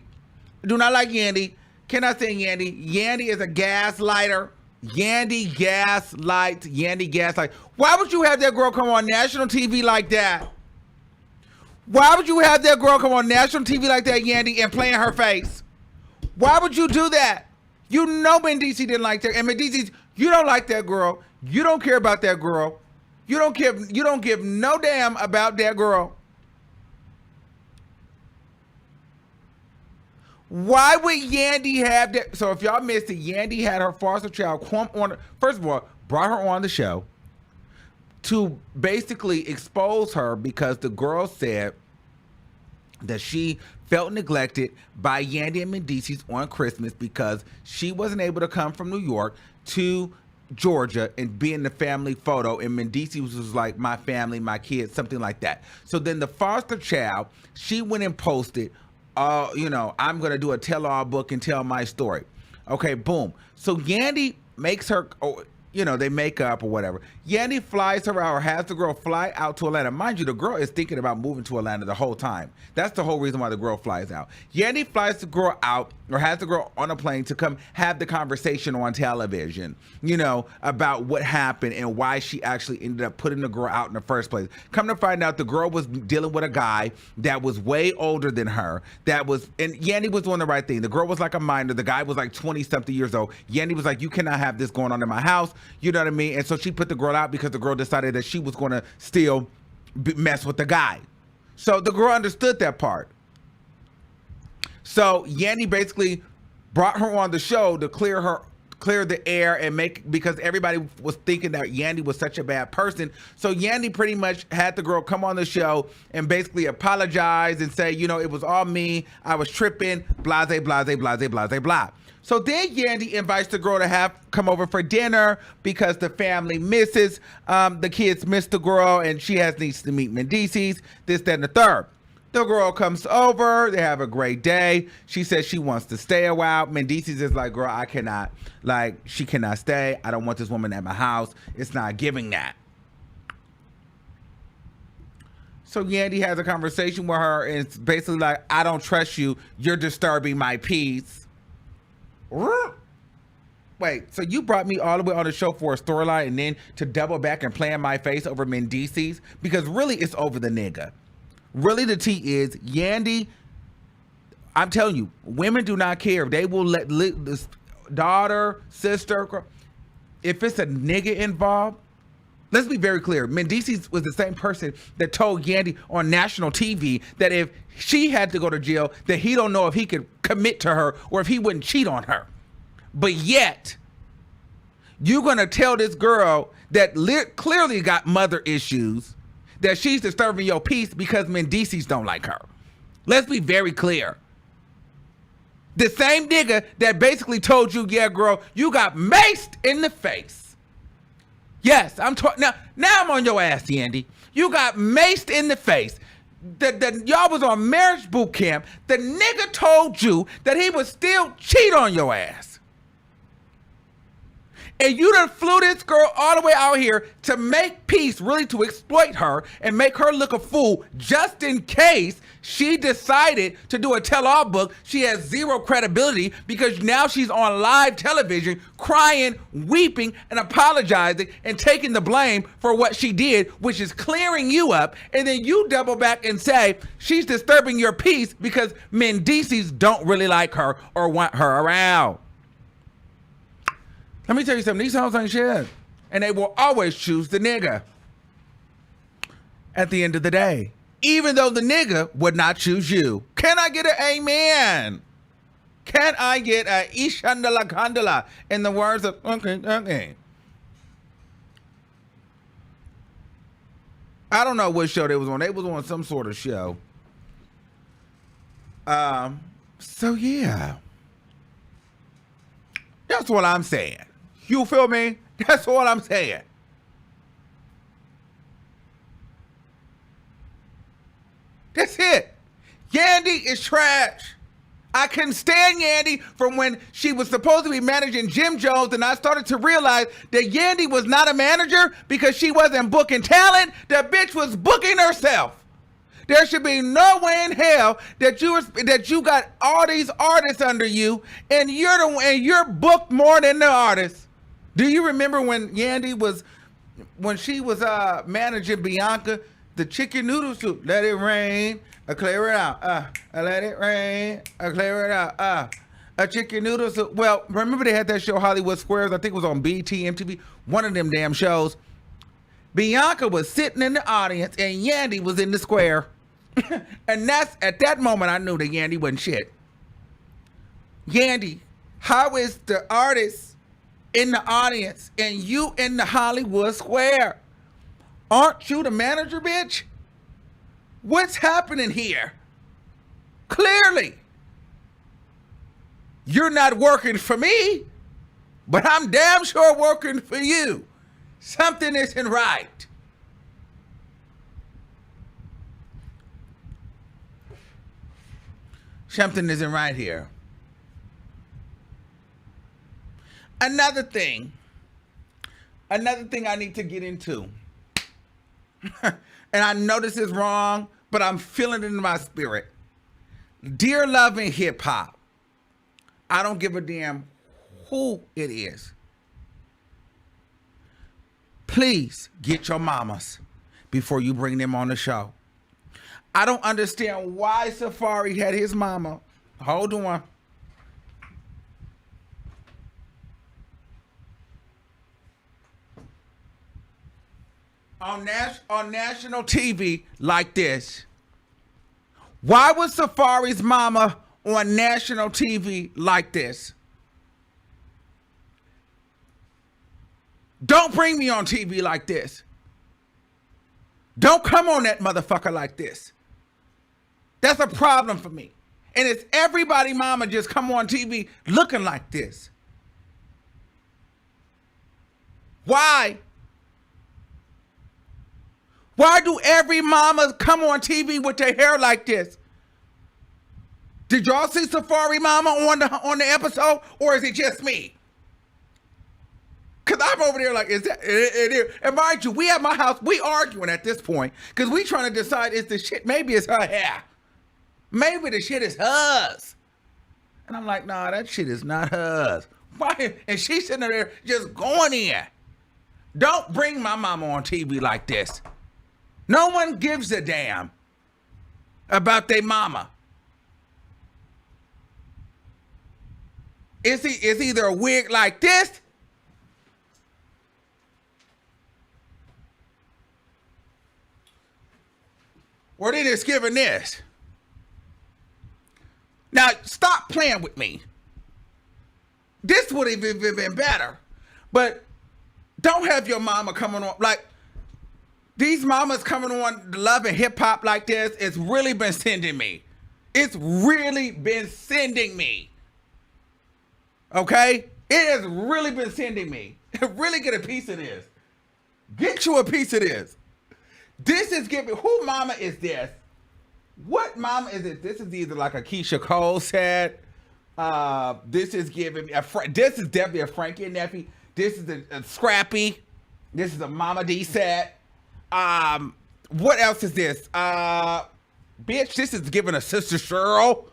Do not like Yandy. Cannot stand Yandy. Yandy is a gaslighter. Yandy gaslight. Why would you have that girl come on national TV like that? Why would you have that girl come on national TV like that, Yandy, and play in her face? Why would you do that? You know Mendices didn't like that. And Mendices, you don't like that girl. You don't care about that girl. You don't give no damn about that girl. Why would Yandy have that? So if y'all missed it, Yandy had her foster child come on. First of all, brought her on the show to basically expose her because the girl said that she felt neglected by Yandy and Mendices on Christmas because she wasn't able to come from New York to Georgia and be in the family photo, and Mendices was like, my family, my kids, something like that. So then the foster child, she went and posted, I'm going to do a tell-all book and tell my story. Okay, boom. So Yandy makes her, you know, they make up or whatever. Yandy flies her out or has the girl fly out to Atlanta. Mind you, the girl is thinking about moving to Atlanta the whole time. That's the whole reason why the girl flies out. Yandy flies the girl out or has the girl on a plane to come have the conversation on television, you know, about what happened and why she actually ended up putting the girl out in the first place. Come to find out, the girl was dealing with a guy that was way older than her. And Yandy was doing the right thing. The girl was like a minor. The guy was like 20-something years old. Yandy was like, you cannot have this going on in my house. You know what I mean? And so she put the girl out because the girl decided that she was going to still mess with the guy. So the girl understood that part. So Yandy basically brought her on the show to clear the air and because everybody was thinking that Yandy was such a bad person. So Yandy pretty much had the girl come on the show and basically apologize and say, you know, it was all me. I was tripping, blase, blase, blase, blase, blah. So then Yandy invites the girl to come over for dinner because the family misses, the kids miss the girl and she needs to meet Mendices, this, that, and the third. The girl comes over, they have a great day. She says she wants to stay a while. Mendices is like, girl, I cannot, she cannot stay. I don't want this woman at my house. It's not giving that. So Yandy has a conversation with her and it's basically like, I don't trust you. You're disturbing my peace. Wait, so you brought me all the way on the show for a storyline and then to double back and play in my face over Mendices? Because really, it's over the nigga. Really, the tea is, Yandy, I'm telling you, women do not care. They will let this daughter, sister, if it's a nigga involved, let's be very clear. Mendices was the same person that told Yandy on national TV that if she had to go to jail, that he don't know if he could commit to her or if he wouldn't cheat on her. But yet, you're going to tell this girl that clearly got mother issues that she's disturbing your peace because Mendices don't like her. Let's be very clear. The same nigga that basically told you, yeah, girl, you got maced in the face. Yes, I'm talking now I'm on your ass, Yandy. You got maced in the face. Y'all was on marriage boot camp. The nigga told you that he would still cheat on your ass. And you done flew this girl all the way out here to make peace, really to exploit her and make her look a fool just in case she decided to do a tell-all book. She has zero credibility because now she's on live television crying, weeping, and apologizing and taking the blame for what she did, which is clearing you up. And then you double back and say she's disturbing your peace because Mendices don't really like her or want her around. Let me tell you something. These hoes ain't shit. And they will always choose the nigga at the end of the day. Even though the nigga would not choose you. Can I get an amen? Can I get a ishandala kandala in the words of okay. I don't know what show they was on. They was on some sort of show. So yeah. That's what I'm saying. You feel me? That's what I'm saying. That's it. Yandy is trash. I couldn't stand Yandy from when she was supposed to be managing Jim Jones, and I started to realize that Yandy was not a manager because she wasn't booking talent. That bitch was booking herself. There should be no way in hell that you got all these artists under you, and you're booked more than the artists. Do you remember when Yandy was managing Bianca, the chicken noodle soup? Let it rain, I clear it out. I let it rain, I clear it out. A chicken noodle soup. Well, remember they had that show Hollywood Squares? I think it was on BT, MTV, one of them damn shows. Bianca was sitting in the audience and Yandy was in the square. And that's at that moment I knew that Yandy wasn't shit. Yandy, how is the artist in the audience and you in the Hollywood Square? Aren't you the manager, bitch? What's happening here? Clearly, you're not working for me, but I'm damn sure working for you. Something isn't right. Something isn't right here. Another thing, another thing I need to get into. And I know this is wrong, but I'm feeling it in my spirit. Dear Love and Hip Hop. I don't give a damn who it is. Please get your mamas before you bring them on the show. I don't understand why Safari had his mama. Hold on. On national TV like this. Why was Safari's mama on national TV like this? Don't bring me on TV like this. Don't come on that motherfucker like this. That's a problem for me. And it's everybody mama just come on TV looking like this. Why? Why do every mama come on TV with their hair like this? Did y'all see Safari Mama on the episode, or is it just me? Cause I'm over there like, is that it? And mind you, we at my house, we arguing at this point, cause we trying to decide is the shit, maybe it's her hair. Maybe the shit is hers. And I'm like, nah, that shit is not hers. Why? And she's sitting there just going in. Don't bring my mama on TV like this. No one gives a damn about their mama. It's either a wig like this or then it's giving this. Now, stop playing with me. This would have been better. But don't have your mama coming on. Like, these mamas coming on Love and Hip Hop like this, it's really been sending me. It's really been sending me. Okay? It has really been sending me. Really get a piece of this. Get you a piece of this. This is giving, who mama is this? What mama is it? This is either like a Keisha Cole set. This is giving me, this is definitely a Frankie and Neffy. This is a Scrappy. This is a Mama D set. What else is this? Bitch, this is giving a Sister Cheryl.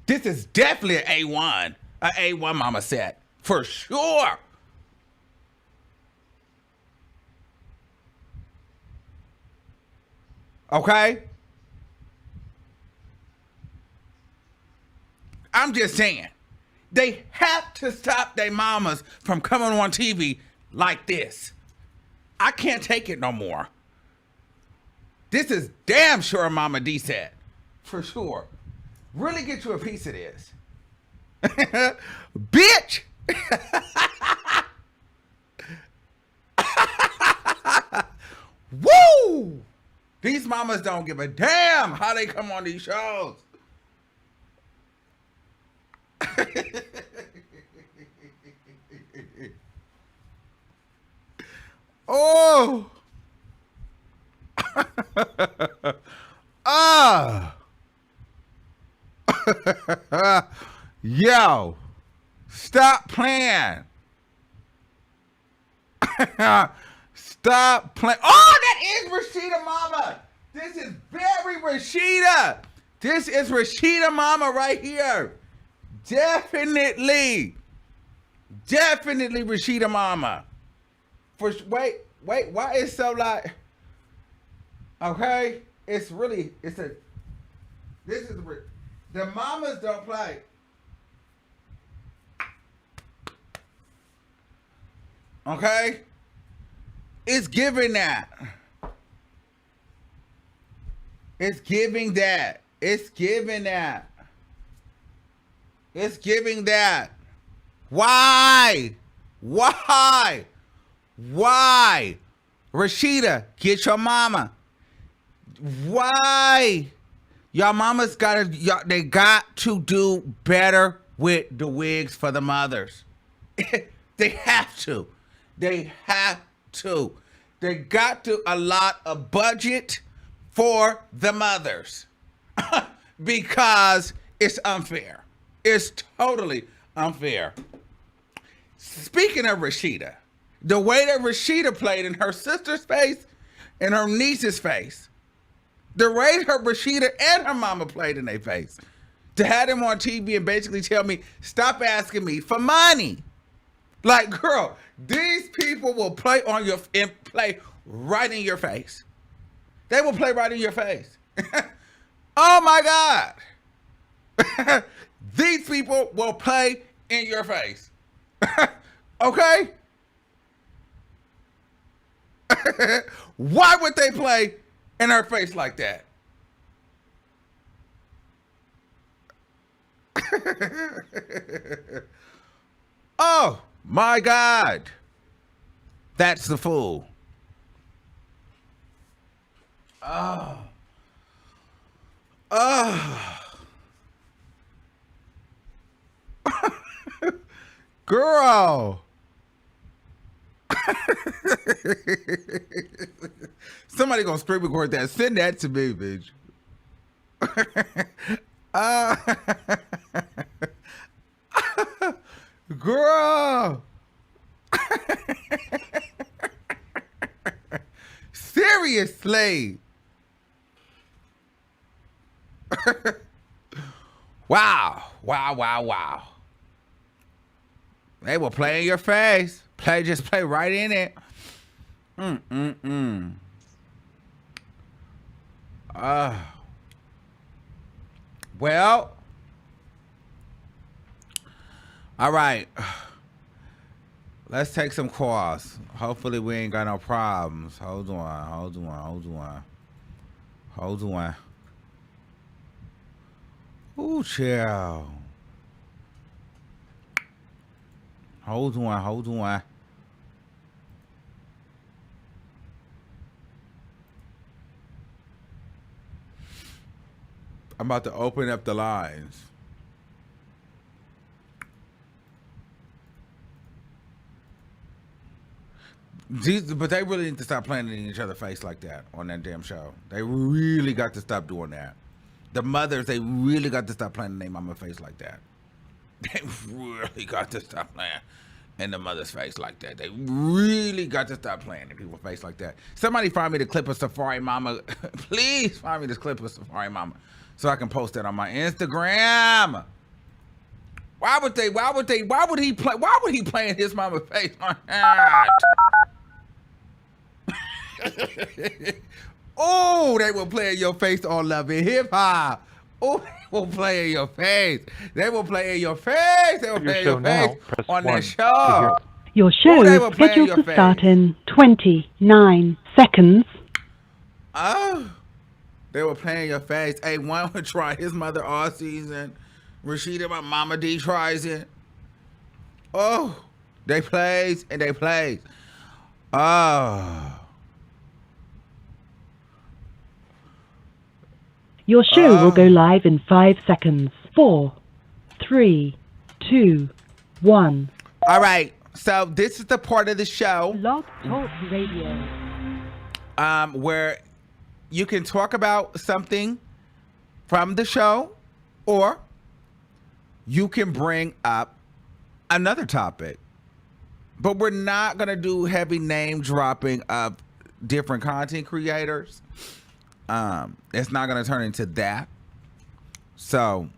This is definitely an A1. An A1 mama set. For sure. Okay? I'm just saying. They have to stop their mamas from coming on TV like this. I can't take it no more. This is damn sure a Mama D set. For sure. Really get you a piece of this. Bitch! Woo! These mamas don't give a damn how they come on these shows. Oh! Yo, stop playing. Stop playing. Oh, that is Rashida Mama. This is very Rashida. This is Rashida Mama right here. Definitely Rashida Mama. Wait, why is so like, okay, this is the mamas don't play. Okay? It's giving that. It's giving that. It's giving that. It's giving that. Why? Why? Why? Rashida, get your mama. Why? Y'all mamas they got to do better with the wigs for the mothers. They have to. They have to. They got to allot a budget for the mothers because it's unfair. It's totally unfair. Speaking of Rashida, The way that Rashida played in her sister's face and her niece's face. The way her Rashida and her mama played in their face. To have them on TV and basically tell me, stop asking me for money. Like, girl, these people will play on your and play right in your face. They will play right in your face. Oh my God. These people will play in your face. Okay? Why would they play in her face like that? Oh my God. That's the fool. Oh. Oh. Girl. Somebody gonna screen record that. Send that to me, bitch. Girl. Seriously. Wow. Wow, wow, wow. They will play in your face. Just play right in it. Well. All right. Let's take some calls. Hopefully we ain't got no problems. Hold on. Ooh, chill. Hold on. I'm about to open up the lines. But they really need to stop playing in each other's face like that on that damn show. They really got to stop doing that. The mothers, they really got to stop playing in their mama's face like that. They really got to stop playing in the mother's face like that. They really got to stop playing in people's face like that. Somebody find me the clip of Safari Mama. Please find me this clip of Safari Mama so I can post that on my Instagram. Why would he play in his mama's face? My God. Oh, they will play in your face on Love and Hip Hop. Oh, they will play in your face. They will play in your face. They will play in your face on that show. Your show is scheduled to start in 29 seconds. Oh, they were playing your face. Hey, one would try his mother all season. Rashida, my mama D tries it. Oh, they plays and they plays. Oh. Your show will go live in 5 seconds. 4, 3, 2, 1. All right. So this is the part of the show. Blog Talk Radio. Where you can talk about something from the show, or you can bring up another topic. But we're not gonna do heavy name dropping of different content creators. It's not gonna turn into that. So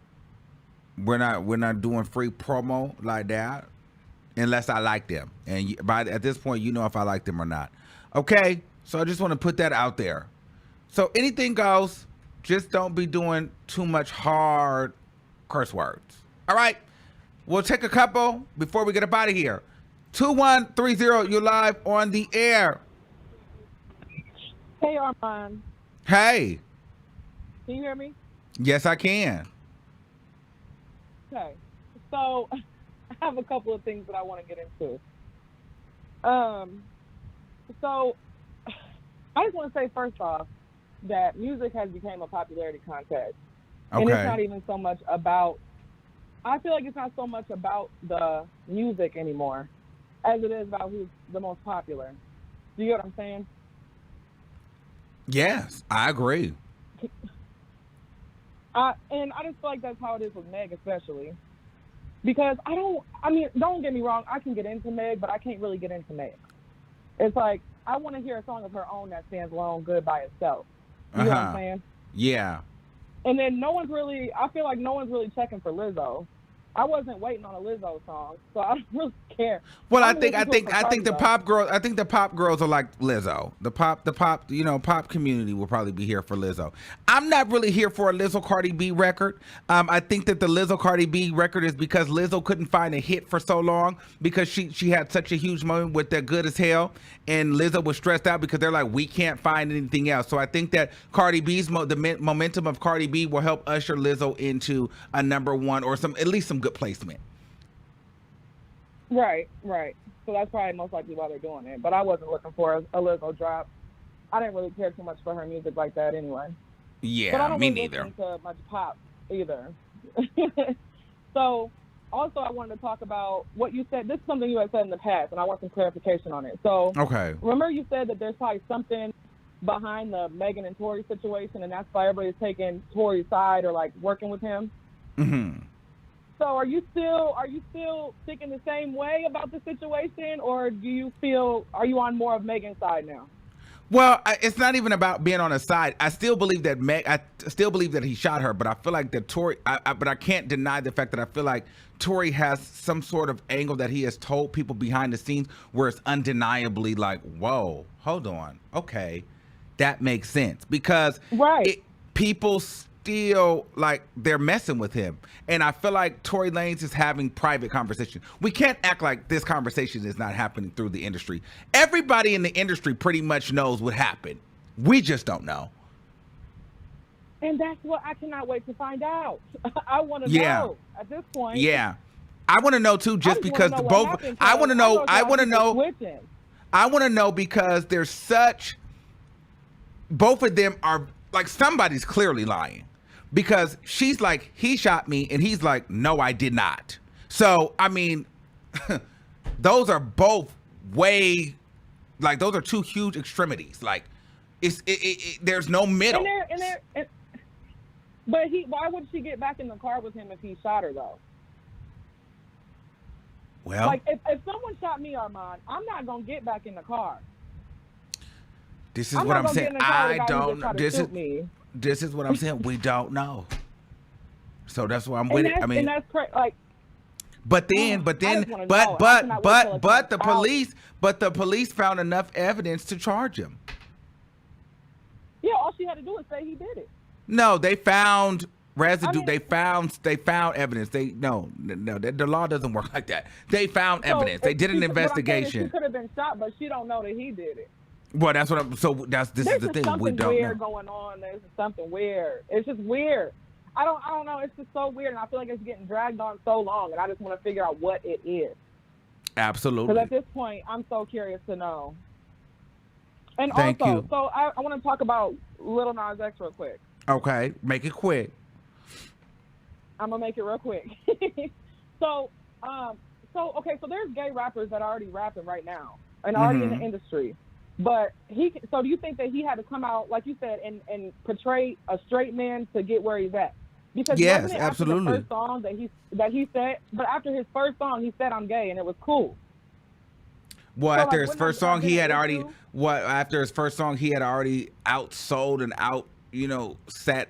we're not doing free promo like that unless I like them. And at this point, you know if I like them or not. Okay, so I just want to put that out there. So anything goes. Just don't be doing too much hard curse words. All right, we'll take a couple before we get up out of here. 2130, you're live on the air. Hey, Armon. Hey. Can you hear me? Yes, I can. Okay. So I have a couple of things that I want to get into. So I just want to say first off that music has become a popularity contest. Okay. And it's not even so much about, I feel like it's not so much about the music anymore as it is about who's the most popular. Do you get what I'm saying? Yes, I agree. And I just feel like that's how it is with Meg especially. Because don't get me wrong, I can get into Meg, but I can't really get into Meg. It's like, I want to hear a song of her own that stands alone good by itself. You know what I'm saying? Yeah. And then I feel like no one's really checking for Lizzo. I wasn't waiting on a Lizzo song, so I don't really care. Well, I think the pop girls are like Lizzo. The pop community will probably be here for Lizzo. I'm not really here for a Lizzo Cardi B record. I think that the Lizzo Cardi B record is because Lizzo couldn't find a hit for so long because she had such a huge moment with that Good as Hell, and Lizzo was stressed out because they're like, we can't find anything else. So I think that Cardi B's the momentum of Cardi B will help usher Lizzo into a number one or at least some good placement. Right. So that's probably most likely why they're doing it. But I wasn't looking for a Lizzo drop. I didn't really care too much for her music like that anyway. Yeah, but I don't me really neither. listen to much pop either. So also I wanted to talk about what you said. This is something you had said in the past, and I want some clarification on it. So okay. Remember you said that there's probably something behind the Megan and Tory situation, and that's why everybody's taking Tory's side or like working with him? Mm-hmm. So are you still thinking the same way about the situation, or are you on more of Megan's side now? Well, it's not even about being on a side. I still believe that he shot her, but I feel like that Tory. But I can't deny the fact that I feel like Tory has some sort of angle that he has told people behind the scenes where it's undeniably like, whoa, hold on, okay, that makes sense because people still like they're messing with him, and I feel like Tory Lanez is having private conversation. We can't act like this conversation is not happening through the industry. Everybody in the industry pretty much knows what happened. We just don't know. And that's what I cannot wait to find out. I want to know at this point. Yeah, I want to know too, just because both. I want to know. I want to know because there's such. Both of them are like somebody's clearly lying. Because she's like, he shot me, and he's like, no, I did not. So, I mean, those are both those are two huge extremities. Like, there's no middle. But why would she get back in the car with him if he shot her, though? Well, like, if someone shot me, Armon, I'm not going to get back in the car. This is what I'm saying. I don't know. This is what I'm saying. We don't know. So that's why I'm with it. I mean, and that's like. But the police found enough evidence to charge him. Yeah, all she had to do was say he did it. No, they found residue. They found evidence. The law doesn't work like that. They found evidence. They did an investigation. She could have been shot, but she don't know that he did it. Well, that's what I'm. So this is the thing. We don't know. There's something weird going on. There's something weird. It's just weird. I don't know. It's just so weird, and I feel like it's getting dragged on so long, and I just want to figure out what it is. Absolutely. Because at this point, I'm so curious to know. And Thank you. So I want to talk about Lil Nas X real quick. Okay, make it quick. I'm gonna make it real quick. So there's gay rappers that are already rapping right now and already in the industry. But so do you think that he had to come out, like you said, and portray a straight man to get where he's at? Because yes, absolutely. After the first song that he said, but after his first song, he said I'm gay, and it was cool. Well, so after his first song, he had already outsold and set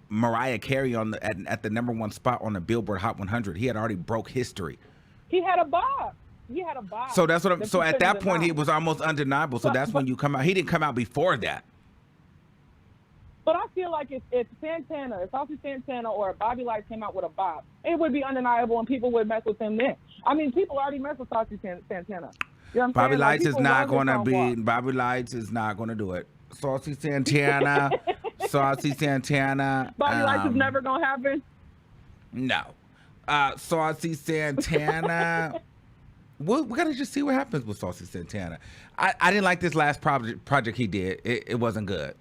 Mariah Carey at the number one spot on the Billboard Hot 100. He had already broke history. He had a bob. So that's what. So at that point, he was almost undeniable. So that's when you come out. He didn't come out before that. But I feel like if Santana, if Saucy Santana or Bobby Lights came out with a bop, it would be undeniable, and people would mess with him then. I mean, people already mess with Saucy Santana. You know what Bobby Lights is not going to be. Bobby Lights is not going to do it. Saucy Santana. Saucy Santana. Bobby Lights is never going to happen. No. Saucy Santana. We gotta just see what happens with Saucy Santana. I didn't like this last project he did. It wasn't good.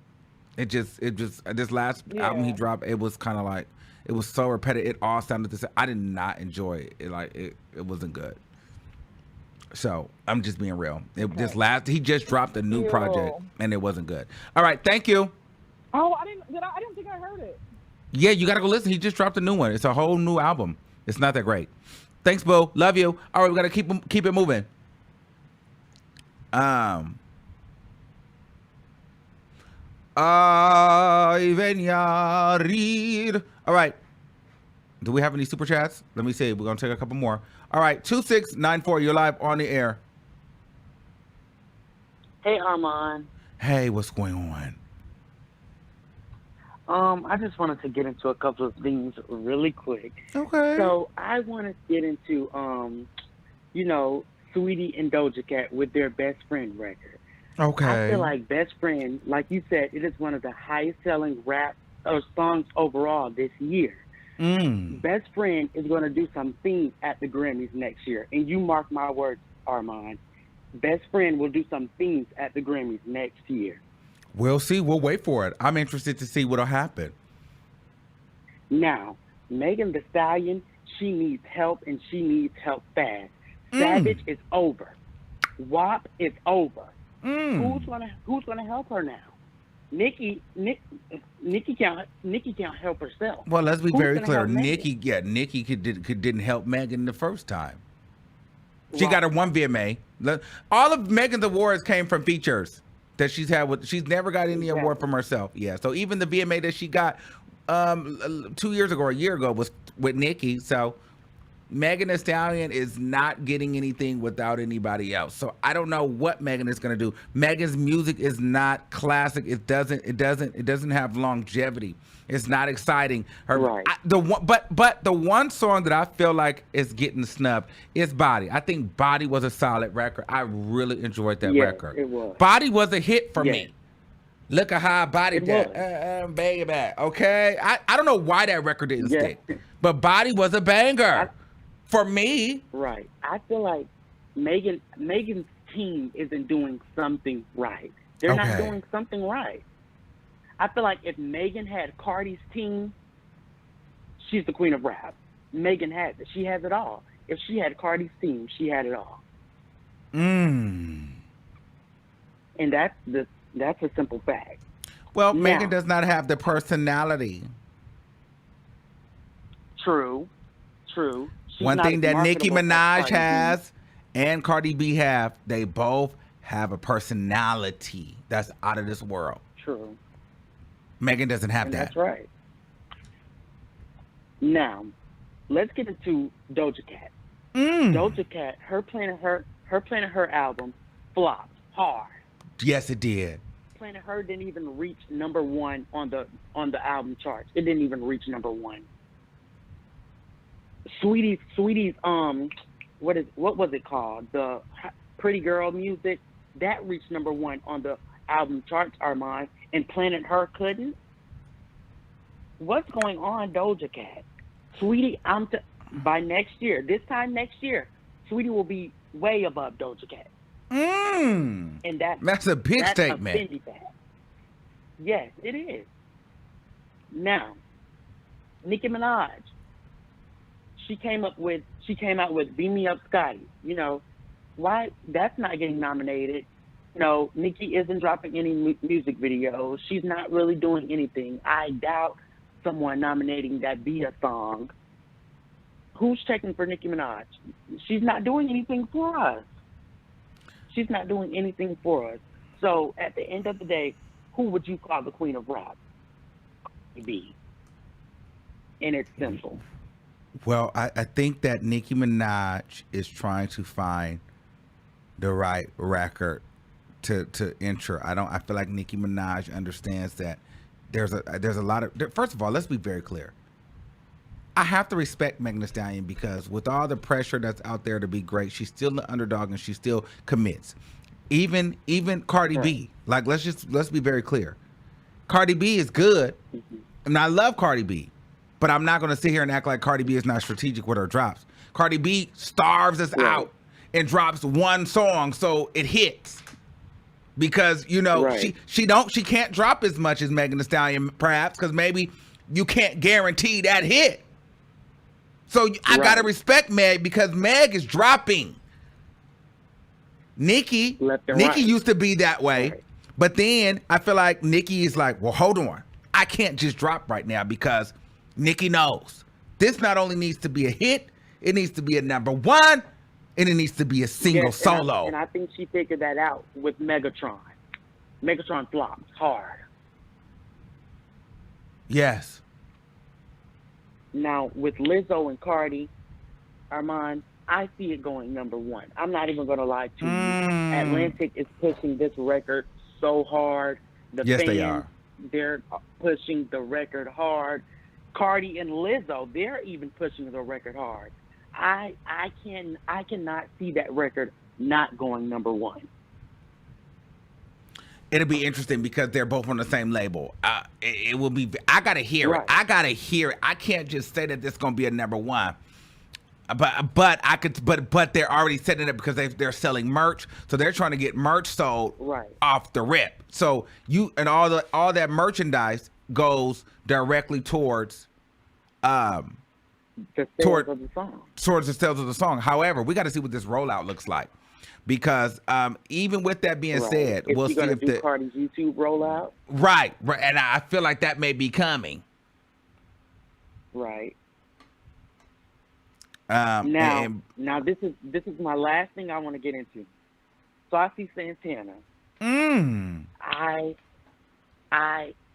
It just this last album he dropped. It was kind of like it was so repetitive. It all sounded the same. I did not enjoy it. It wasn't good. So I'm just being real. He just dropped a new project and it wasn't good. All right, thank you. Oh, I didn't think I heard it. Yeah, you gotta go listen. He just dropped a new one. It's a whole new album. It's not that great. Thanks, boo. Love you. All right, we got to keep it moving. Read. All right. Do we have any super chats? Let me see. We're gonna take a couple more. All right, 2694. You're live on the air. Hey, Armon. Hey, what's going on? I just wanted to get into a couple of things really quick. Okay. So I want to get into, Sweetie and Doja Cat with their Best Friend record. Okay. I feel like Best Friend, like you said, it is one of the highest selling rap or songs overall this year. Best Friend is going to do something at the Grammys next year. And you mark my words, Armon. Best Friend will do some things at the Grammys next year. We'll see. We'll wait for it. I'm interested to see what'll happen. Now, Megan Thee Stallion, she needs help, and she needs help fast. Savage is over. WAP is over. Who's gonna help her now? Nicki can't help herself. Well, let's be very clear. Nicki Didn't help Megan the first time. She got her one VMA. All of Megan's awards came from features that she's had with. She's never got any award from herself. Yeah. So even the VMA that she got 2 years ago or a year ago was with Nicki. So Megan Thee Stallion is not getting anything without anybody else. So I don't know what Megan is going to do. Megan's music is not classic. It doesn't have longevity. It's not exciting. Right. The one song that I feel like is getting snubbed is Body. I think Body was a solid record. I really enjoyed that record. It was. Body was a hit for me. Look at how I bodied that. Baby. Okay. I don't know why that record didn't stick. But Body was a banger. For me. Right. I feel like Megan's team isn't doing something right. They're not doing something right. I feel like if Megan had Cardi's team, she's the queen of rap. Megan has it. She has it all. If she had Cardi's team, she had it all. And that's a simple fact. Well, now, Megan does not have the personality. True. One thing that Nicki Minaj has and Cardi B have, they both have a personality that's out of this world. True. Megan doesn't have that. That's right. Now, let's get into Doja Cat. Doja Cat, her Planet Her album flopped hard. Yes, it did. Planet Her didn't even reach number one on the album charts. It didn't even reach number one. Sweetie's what was it called? The Pretty Girl music that reached number one on the album charts, Armon, and Planet Her couldn't. What's going on, Doja Cat? Sweetie, by next year, this time next year, Sweetie will be way above Doja Cat. And that's a big statement. Yes, it is. Now, Nicki Minaj. She came out with Beam Me Up Scotty. You know, why that's not getting nominated. You know, Nicki isn't dropping any music videos. She's not really doing anything. I doubt someone nominating that be a song. Who's checking for Nicki Minaj? She's not doing anything for us. So at the end of the day, who would you call the queen of rap? B. And it's simple. Well, I think that Nicki Minaj is trying to find the right record to enter. I feel like Nicki Minaj understands that there's a lot of. First of all, let's be very clear. I have to respect Megan Thee Stallion because with all the pressure that's out there to be great, she's still the underdog and she still commits. Even Cardi B. Like let's be very clear. Cardi B is good, and I love Cardi B. But I'm not going to sit here and act like Cardi B is not strategic with her drops. Cardi B starves us out and drops one song so it hits. Because, you know, she can't drop as much as Megan Thee Stallion perhaps because maybe you can't guarantee that hit. So I got to respect Meg because Meg is dropping. Nicki used to be that way. But then I feel like Nicki is like, well, hold on. I can't just drop right now because Nicki knows this not only needs to be a hit, it needs to be a number one And it needs to be a single Yes, solo. And I think she figured that out with Megatron. Megatron flopped hard. Yes. Now, with Lizzo and Cardi, Armon, I see it going number one. I'm not even going to lie to you. Atlantic is pushing this record so hard. The Yes, fans, they are. They're pushing the record hard. Cardi and Lizzo, they're even pushing the record hard. I cannot see that record not going number one. It'll be interesting because they're both on the same label. It will be. I gotta hear Right. it. I gotta hear it. I can't just say that this is gonna be a number one. But I could. But they're already setting it up because they're selling merch, so they're trying to get merch sold Right. off the rip. So you and all that merchandise goes directly towards The sales of the song. towards the sales of the song. However, we got to see what this rollout looks like, because even with that being said, Is we'll she see gonna if do Cardi's YouTube rollout? right, and I feel like that may be coming. Right. Now, Now this is my last thing I want to get into. Saucy Santana.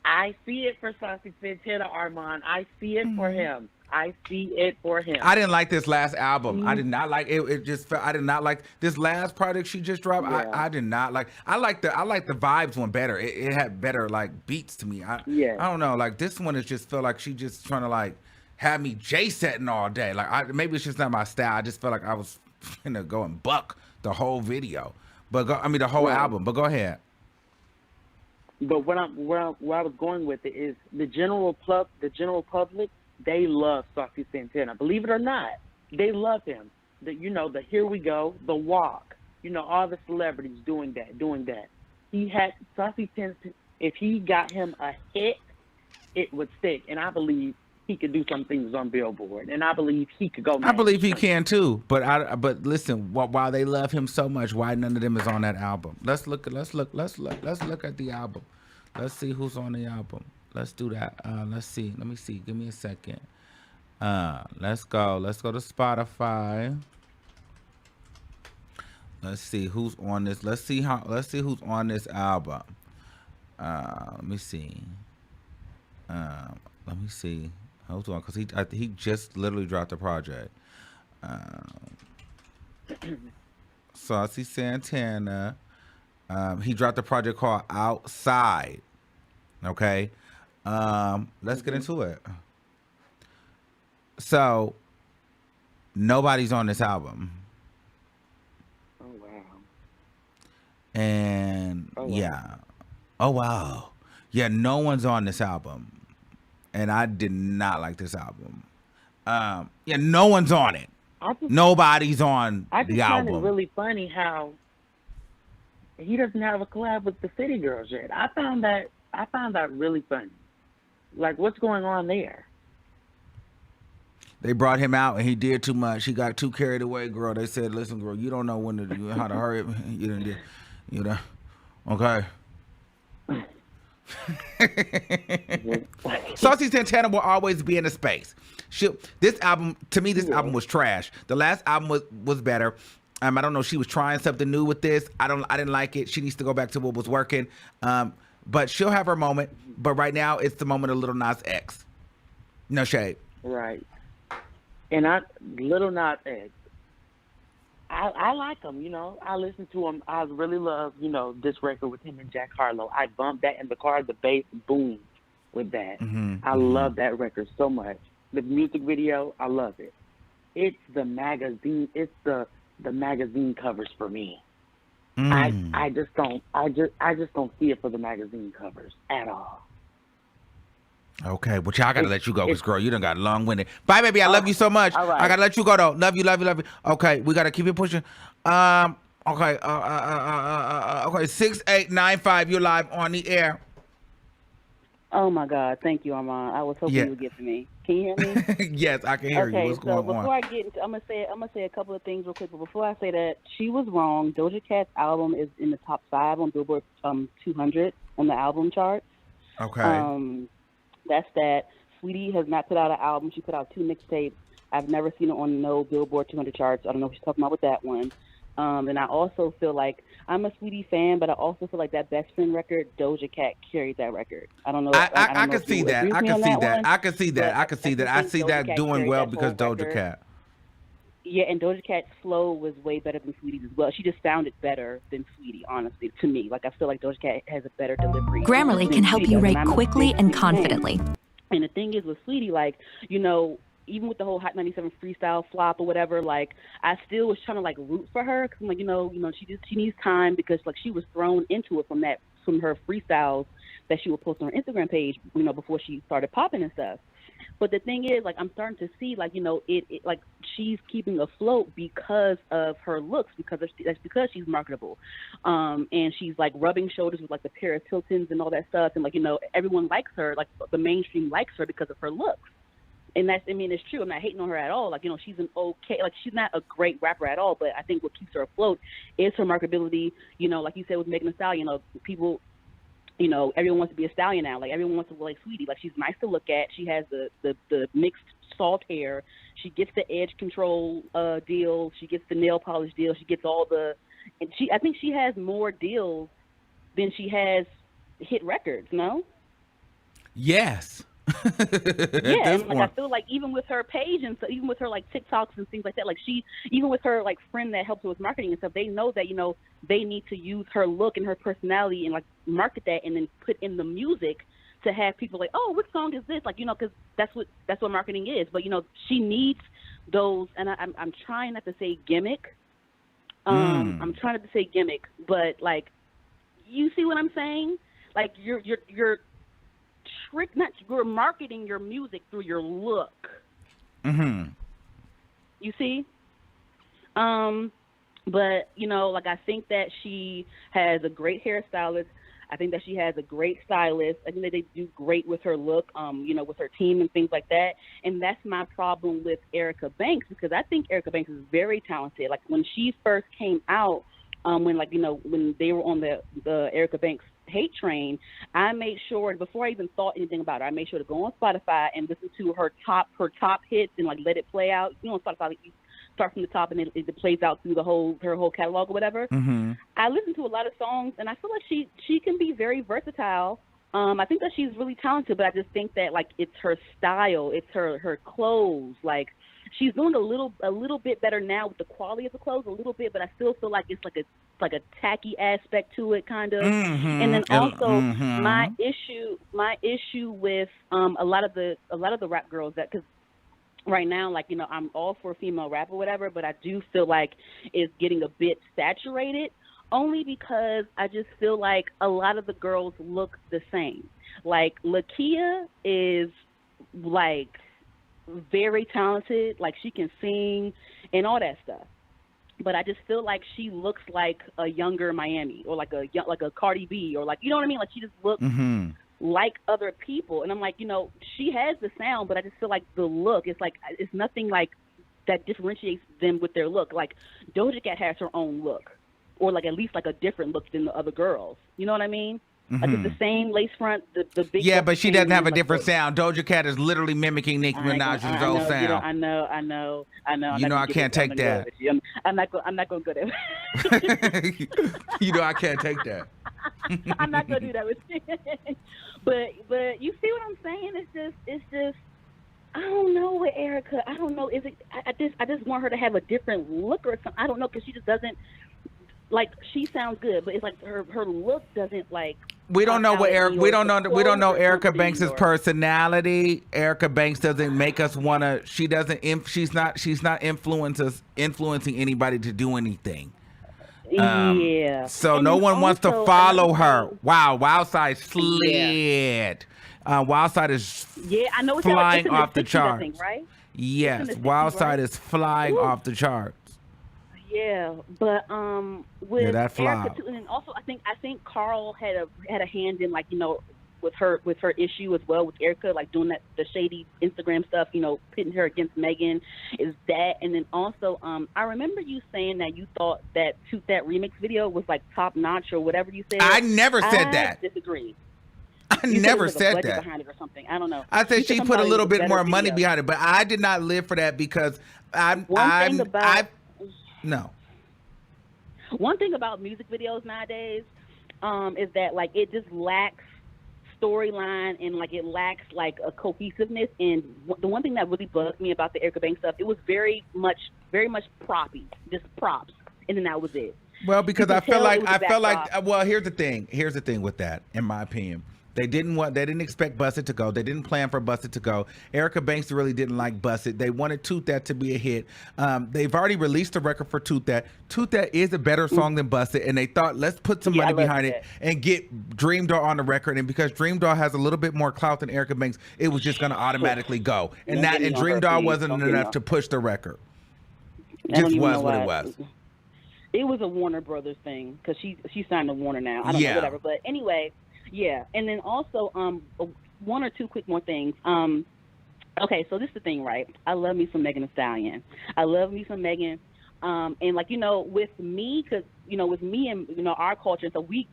I see it for Saucy Santana, Armon. I see it for him. I see it for him. I didn't like this last album. I did not like it. It just felt, I did not like this last project she just dropped. Yeah. I did not like. I like the vibes one better. It had better like beats to me. I don't know. Like this one, it just felt like she just trying to like have me J setting all day. Like maybe it's just not my style. I just felt like I was gonna go and buck the whole video, the whole album. But go ahead. But where I was going with it is the general public, they love Saucy Santana. Believe it or not, they love him. The Here We Go, The Walk, all the celebrities doing that. He had Saucy Santana. If he got him a hit, it would stick. And I believe he could do some things on Billboard. And I believe he could go. I believe he can too. But listen, while they love him so much, why none of them is on that album? Let's look at the album. Let's see who's on the album. Let's do that. Let's see. Let me see. Give me a second. Let's go to Spotify. Let's see who's on this. Let's see who's on this album. Let me see. Hold on, because he just literally dropped a project. Saucy Santana. He dropped a project called Outside. Okay. Let's get into it. So, nobody's on this album. Oh, wow. And, yeah. Oh, wow. Yeah, no one's on this album. And I did not like this album. Yeah, no one's on it. Nobody's on the album. I just find it really funny how he doesn't have a collab with the City Girls yet. I found that really funny. Like, what's going on there? They brought him out and he did too much. He got too carried away, girl. They said, "Listen, girl, you don't know how to hurry up. You know, okay." Saucy Santana will always be in the space. This album was trash. The last album was better. I don't know. She was trying something new with this. I didn't like it. She needs to go back to what was working. But she'll have her moment. But right now, it's the moment of Lil Nas X. No shade. Right. And Lil Nas X, I like him. I listen to him. I really love this record with him and Jack Harlow. I bumped that in the car. The bass boomed with that. I love that record so much. The music video, I love it. It's the magazine. It's the magazine covers for me. I just don't see it for the magazine covers at all. Okay, well, I gotta let you go, because girl, you done got long-winded. Bye, baby. I love you so much. All right. I gotta let you go though. Love you. Okay, we gotta keep it pushing. Okay. 6895. You're live on the air. Oh my God! Thank you, Armon. I was hoping you would get to me. Can you hear me? Yes, I can hear you. What's going on? Before I get into, I'm gonna say a couple of things real quick. But before I say that, she was wrong. Doja Cat's album is in the top 5 on Billboard 200 on the album chart. Okay. That's that. Sweetie has not put out an album. She put out 2 mixtapes. I've never seen her on no Billboard 200 charts. I don't know what she's talking about with that one. And I also feel like I'm a Sweetie fan, but I also feel like that Best Friend record, Doja Cat carried that record. I don't know. I can see that. I can see that. I can see that. I can see that. I see that doing well because Doja Cat. Yeah, and Doja Cat's flow was way better than Sweetie's as well. She just sounded better than Sweetie, honestly, to me. Like, I feel like Doja Cat has a better delivery. Grammarly can help you write quickly and confidently. And the thing is with Sweetie, like, you know, even with the whole Hot 97 freestyle flop or whatever, like, I still was trying to, like, root for her. Cause I'm like, you know, she needs time because, like, she was thrown into it from her freestyles that she would post on her Instagram page, you know, before she started popping and stuff. But the thing is, like, I'm starting to see, like, you know, it like she's keeping afloat because of her looks, that's because she's marketable, and she's like rubbing shoulders with like the Paris Hiltons and all that stuff, and like, you know, everyone likes her, like the mainstream likes her because of her looks, and that's, I mean, it's true. I'm not hating on her at all. Like, you know, she's like she's not a great rapper at all, but I think what keeps her afloat is her marketability. You know, like you said with Megan Thee Stallion, you know, people. You know, everyone wants to be a stallion now. Like, everyone wants to be like Sweetie. Like, she's nice to look at. She has the mixed salt hair. She gets the edge control deal. She gets the nail polish deal. She gets all the, and I think she has more deals than she has hit records. No. Yes. Yeah, and like I feel like even with her page and so even with her like TikToks and things like that, like even with her like friend that helps her with marketing and stuff, they know that, you know, they need to use her look and her personality and like market that and then put in the music to have people like, oh, what song is this? Like, you know, because that's what marketing is. But, you know, she needs those, and I'm trying not to say gimmick. I'm trying not to say gimmick, but like, you see what I'm saying? Like you're you're marketing your music through your look. Mm-hmm. You see? But, you know, like, I think that she has a great hairstylist. I think that she has a great stylist. I think that they do great with her look, you know, with her team and things like that. And that's my problem with Erica Banks, because I think Erica Banks is very talented. Like, when she first came out, when, like, you know, when they were on the Erica Banks hate train, I made sure, before I even thought anything about her, I made sure to go on Spotify and listen to her top hits and like let it play out. You know, on Spotify, like, you start from the top and it plays out through her whole catalog or whatever. Mm-hmm. I listen to a lot of songs and I feel like she can be very versatile. I think that she's really talented, but I just think that like it's her style, it's her clothes. Like, she's doing a little bit better now with the quality of the clothes, a little bit, but I still feel like it's like a tacky aspect to it, kind of. Mm-hmm. And then also my issue with a lot of the rap girls, that, because right now, like, you know, I'm all for female rap or whatever, but I do feel like it's getting a bit saturated, only because I just feel like a lot of the girls look the same. Like, Lakia is like very talented, like she can sing and all that stuff, but I just feel like she looks like a younger Miami, or like a Cardi B, or like, you know what I mean? Like, she just looks like other people, and I'm like, you know, she has the sound, but I just feel like the look, it's like, it's nothing like that differentiates them with their look. Like, Doja Cat has her own look, or like at least like a different look than the other girls. You know what I mean? Like, it's the same lace front, the big. Yeah, but she doesn't have a different sound. Doja Cat is literally mimicking Nicki Minaj's old sound. You know, I know. You know, I can't take that. I'm not going to go there. You know, I can't take that. I'm not going to do that with you. But you see what I'm saying? It's just. I don't know with Erica. I don't know. Is it? I just want her to have a different look or something. I don't know, because she just doesn't. Like, she sounds good, but it's like her look doesn't like. We don't know what we don't know Erica Banks's personality. Erica Banks doesn't make us want to. She's not influencing anybody to do anything. Yeah. So and no one wants to follow her. Wow, Wildside slid. Yeah. Wildside is I know it's flying it's off the 60s, charts. I think, right? Yes, Wildside is flying off the charts. Yeah, but with that Erica too, and also I think Carl had a hand in, like, you know, with her issue as well with Erica, like doing the shady Instagram stuff, you know, pitting her against Megan, is that. And then also I remember you saying that you thought that Toot That remix video was like top notch or whatever you said. I never said that. I disagree. I You never it was like a said budget that. behind it or something. I don't know. I You said she put a somebody little with bit better more money video. behind it, but I did not live for that because no. One thing about music videos nowadays is that like it just lacks storyline and like it lacks like a cohesiveness. And the one thing that really bugged me about the Erica Banks stuff, it was very much proppy, just props, and then that was it. Well, because I felt like well, here's the thing with that, in my opinion. They didn't expect Busted to go. They didn't plan for Busted to go. Erica Banks really didn't like Busted. They wanted Tooth That to be a hit. They've already released a record for Tooth That. Tooth That is a better song than Busted, and they thought, let's put some money behind it and get Dream Doll on the record. And because Dream Doll has a little bit more clout than Erica Banks, it was just going to automatically go. And Dream Doll wasn't enough to push the record. Just was what it was. It was a Warner Brothers thing because she signed to Warner now. I don't know, whatever. But anyway, yeah. And then also, one or two quick more things. Okay, so this is the thing, right? I love me some Megan Thee Stallion. I love me some Megan. And like, with me, because, with me and, our culture, so we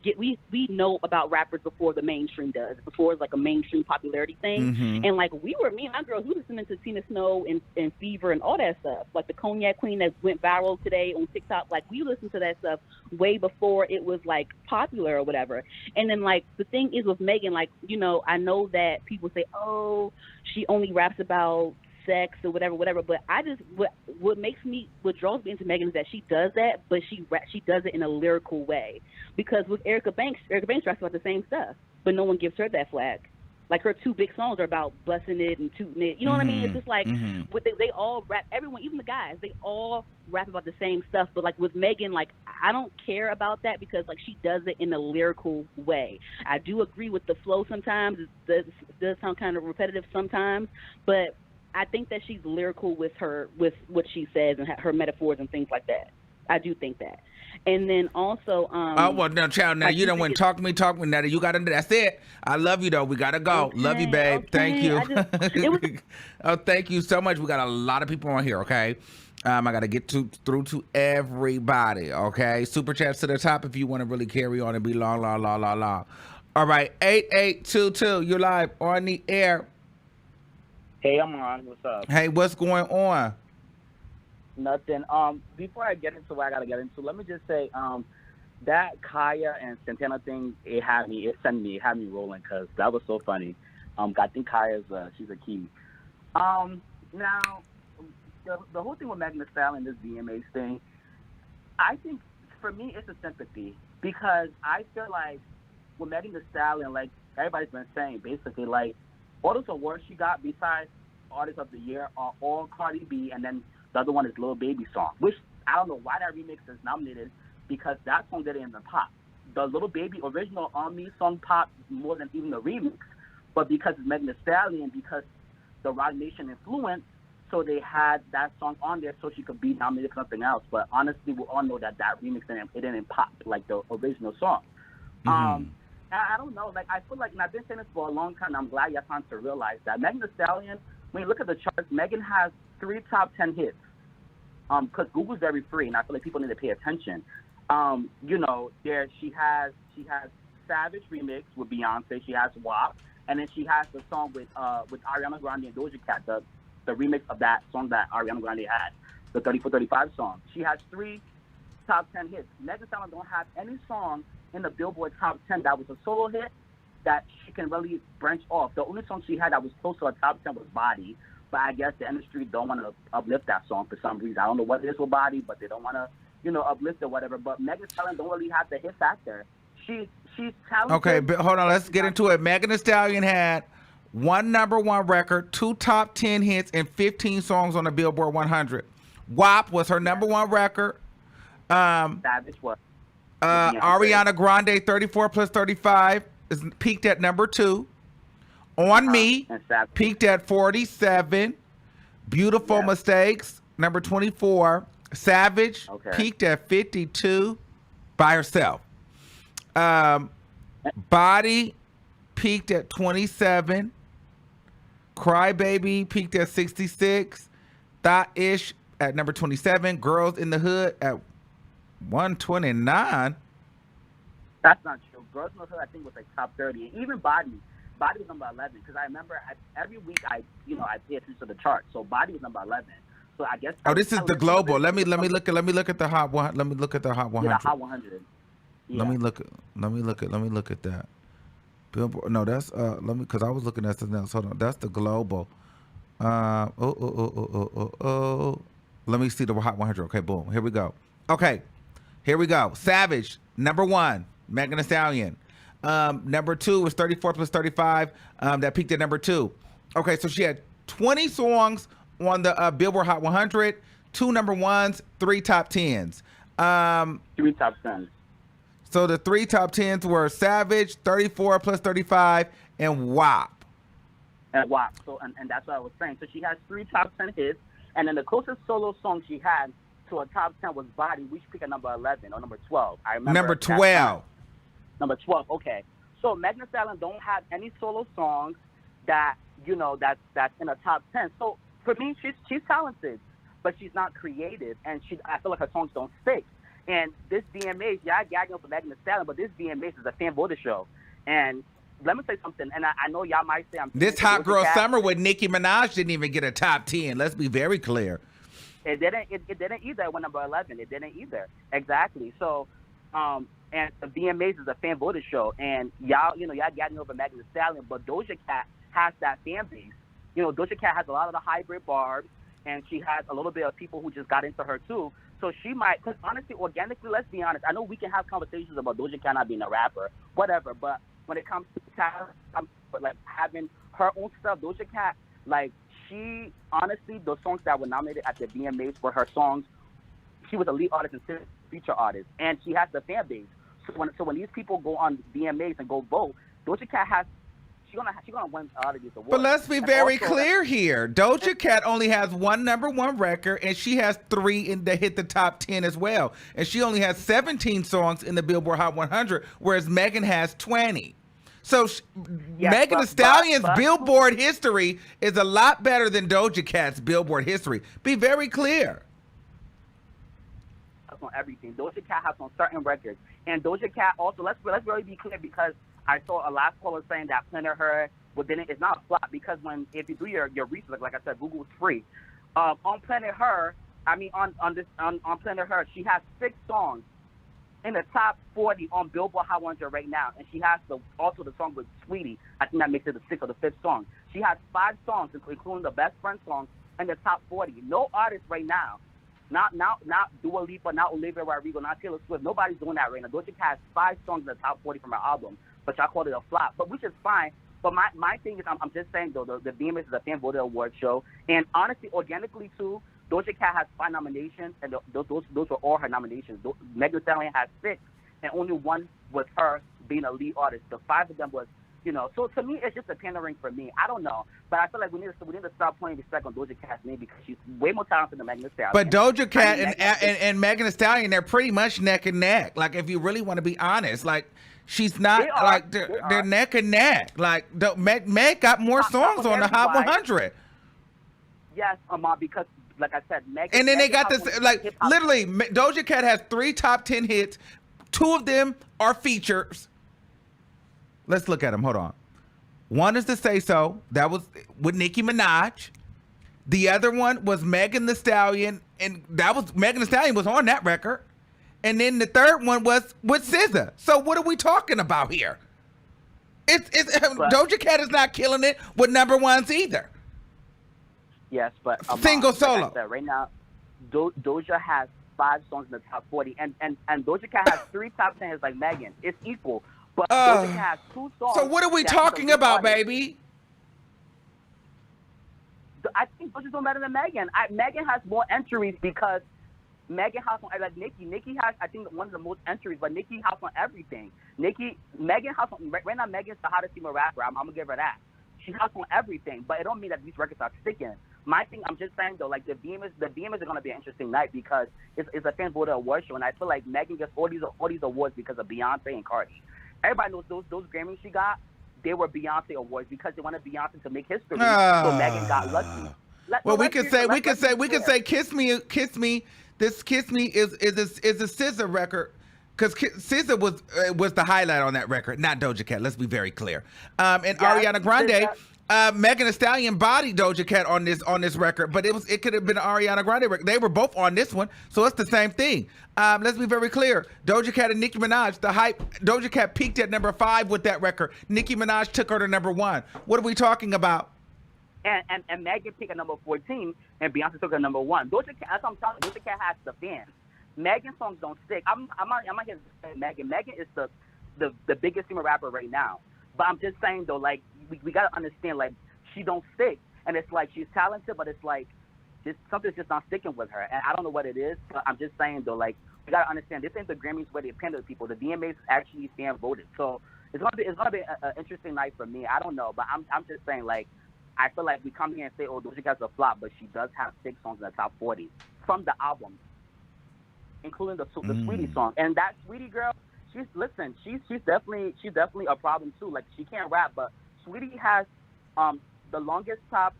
know about rappers before the mainstream does, before it's like a mainstream popularity thing. Mm-hmm. And like, me and my girls, we listening to Tina Snow and Fever and all that stuff. Like the Cognac Queen that went viral today on TikTok, like we listened to that stuff way before it was like popular or whatever. And then like, the thing is with Megan, like, I know that people say, oh, she only raps about sex or whatever, but I just what draws me into Megan is that she does that, but she does it in a lyrical way. Because with Erica Banks raps about the same stuff, but no one gives her that flag. Like her two big songs are about busting it and tooting it. You know what I mean? It's just like they all rap. Everyone, even the guys, they all rap about the same stuff. But like with Megan, like I don't care about that because like she does it in a lyrical way. I do agree with the flow sometimes. It does sound kind of repetitive sometimes, but I think that she's lyrical with what she says and her metaphors and things like that. I do think that. And then also, oh well, now, child, now you don't want to talk to me. Now you got to. That's it. I love you though. We gotta go. Okay, love you, babe. okay. Thank you. Oh, thank you so much. We got a lot of people on here. Okay. I got to get through to everybody. Okay. Super chats to the top if you want to really carry on and be long. All right. 8822. You're live on the air. Hey, Armon, what's up? Hey, what's going on? Nothing. Before I get into what I gotta get into, let me just say, that Kaya and Santana thing, it had me rolling because that was so funny. I think Kaya's she's a key. Now, the whole thing with Megan Thee Stallion, this VMA thing, I think for me it's a sympathy because I feel like with Megan Thee Stallion, like everybody's been saying, basically like. All those awards she got besides Artist of the Year are all Cardi B, and then the other one is Lil Baby song, which I don't know why that remix is nominated because that song didn't even pop. The Lil Baby original On Me song popped more than even the remix, but because it's Megan Thee Stallion, because the Roc Nation influence, so they had that song on there so she could be nominated for something else. But honestly, we all know that remix didn't pop like the original song. Mm-hmm. I don't know. Like I feel like, and I've been saying this for a long time. And I'm glad y'all starting to realize that Megan Thee Stallion. When you look at the charts, Megan has 3 top 10 hits. Because Google's very free, and I feel like people need to pay attention. There she has Savage remix with Beyonce. She has WAP, and then she has the song with Ariana Grande and Doja Cat, the remix of that song that Ariana Grande had, the 3435 song. She has 3 top 10 hits. Megan Thee Stallion don't have any song in the Billboard top 10 that was a solo hit that she can really branch off. The only song she had that was close to a top 10 was Body, but I guess the industry don't want to uplift that song for some reason. I don't know what it is with Body, but they don't want to, uplift it or whatever. But Megan Thee Stallion don't really have the hit factor. She's talented. Okay, but hold on, let's get into it. Megan Thee Stallion had 1 #1 record, 2 top 10 hits, and 15 songs on the Billboard 100. WAP was her #1 record. Savage was. Ariana Grande, 34 plus 35, is peaked at #2. On Me, peaked at 47. Beautiful Mistakes, number 24. Savage, peaked at 52 by herself. Body, peaked at 27. Cry Baby, peaked at 66. Thought-ish at number 27. Girls in the Hood at 129. That's not true. Girls in the Hood, I think, was like top 30. And even Body, Body was number 11 because I remember every week I pay attention to the chart. So Body was number 11. So I guess. Oh, this is the global. Let me look at the hot one. Let me look at the hot 100. Yeah, the hot 100. Yeah. Let me look at that. Billboard. No, that's because I was looking at something else. Hold on, that's the global. Let me see the hot 100. Okay, boom. Here we go. Okay, here we go. Savage, number 1, Megan Thee Stallion. Number 2 was 34 plus 35. That peaked at number 2. Okay, so she had 20 songs on the Billboard Hot 100, 2 number 1s, 3 top 10s. 3 top 10s. So the 3 top 10s were Savage, 34 plus 35, and WAP. And WAP. So and that's what I was saying. So she has 3 top 10 hits, and then the closest solo song she had to a top 10 was Body, which picked at number 11 or number 12. I remember. Number 12. Number 12. Okay. So Megan Thee Stallion don't have any solo songs that that's in a top 10. So for me, she's talented, but she's not creative, and I feel like her songs don't stick. And this VMAs, I gagging up for Megan Thee Stallion, but this VMAs is a fan voter show. And let me say something, and I know y'all might say this Hot Girl Summer with Nicki Minaj didn't even get a top 10. Let's be very clear. It didn't either. It went number 11. It didn't either. Exactly. So, and the VMAs is a fan voter show, and y'all gagging over Megan Thee Stallion, but Doja Cat has that fan base. Doja Cat has a lot of the hybrid barbs, and she has a little bit of people who just got into her too. So she might, because honestly, organically, let's be honest. I know we can have conversations about Doja Cat not being a rapper, whatever. But when it comes to talent, like having her own stuff, Doja Cat, like she honestly, the songs that were nominated at the VMAs were her songs. She was a lead artist and feature artist, and she has the fan base. So when these people go on VMAs and go vote, Doja Cat has. She's gonna win all of these awards. But let's be very clear here. Doja Cat only has 1 number 1 record, and she has 3 that hit the top 10 as well. And she only has 17 songs in the Billboard Hot 100, whereas Megan has 20. So Megan Thee Stallion's Billboard history is a lot better than Doja Cat's Billboard history. Be very clear. On everything, Doja Cat has on certain records, and Doja Cat also. Let's really be clear, because I saw a last caller saying that Planet Her, well, then it's not a flop, because if you do your research, like I said, Google is free. On Planet Her, on Planet Her, she has 6 songs in the top 40 on Billboard Hot 100 right now, and she has also the song with Sweetie. I think that makes it the 6th or the 5th song. She has 5 songs, including the Best Friend song, in the top 40. No artist right now. Not Dua Lipa, not Olivia Rodrigo, not Taylor Swift. Nobody's doing that right now. Doja Cat has 5 songs in the top 40 from her album, but y'all called it a flop. But which is fine. But my thing is, I'm just saying though, the VMAs is a fan voted award show, and honestly, organically too, Doja Cat has 5 nominations, and those were all her nominations. Megan Thee Stallion has 6, and only 1 was her being a lead artist. The 5 of them was. So to me, it's just a pandering for me. I don't know, but I feel like we need to start putting respect on Doja Cat's name, because she's way more talented than Megan Thee Stallion. But Doja Cat and Megan Thee Stallion, they're pretty much neck and neck. Like, if you really want to be honest, like she's not they're neck and neck. Like Meg got more songs on the Hot 100. Yes, Armon, because like I said, Megan. And then they got this literally Doja Cat has 3 top 10 hits. 2 of them are features. Let's look at them. Hold on. One is the Say So. That was with Nicki Minaj. The other one was Megan Thee Stallion, and that was Megan Thee Stallion was on that record. And then the third one was with SZA. So what are we talking about here? Doja Cat is not killing it with number 1s either. Yes, but single solo. Like I said, right now, Doja has 5 songs in the top 40, and Doja Cat has 3 top 10 hits like Megan. It's equal. But Doja Cat has 2 songs. So what are we talking about, baby? I think Doja's doing better than Megan. Megan has more entries because Megan has on, like Nicki. Nicki has, I think, one of the most entries, but Nicki has on everything. Megan has on, right now, Megan's the hottest female rapper. I'm going to give her that. She has on everything, but it don't mean that these records are sticking. My thing, I'm just saying, though, like the VMAs are going to be an interesting night because it's a fan voter award show, and I feel like Megan gets all these awards because of Beyonce and Cardi. Everybody knows those Grammys she got, they were Beyonce awards because they wanted Beyonce to make history. So Megan got lucky. We can say Kiss Me. This Kiss Me is a SZA record Because SZA was the highlight on that record, not Doja Cat. Let's be very clear. And Ariana Grande, Megan Thee Stallion bodied Doja Cat on this record, but it could have been an Ariana Grande record. They were both on this one, so it's the same thing. Let's be very clear. Doja Cat and Nicki Minaj, the hype. Doja Cat peaked at number 5 with that record. Nicki Minaj took her to number 1. What are we talking about? And Megan picked at number 14, and Beyonce took her number 1. Doja Cat, that's what I'm talking. Doja Cat has the fans. Megan songs don't stick. I'm not here to say Megan. Megan is the biggest female rapper right now. But I'm just saying though, like we gotta understand, like she don't stick, and it's like she's talented, but it's like something's just not sticking with her, and I don't know what it is. But I'm just saying though, like we gotta understand, this ain't the Grammys where they pander to people. The VMAs actually fan voted, so it's gonna be an interesting night for me. I don't know, but I'm just saying, like I feel like we come here and say, oh, Doja Cat's a flop, but she does have 6 songs in the top 40 from the album, including the Sweetie song. And that Sweetie girl, she's definitely a problem too. Like she can't rap, but Sweetie has the longest top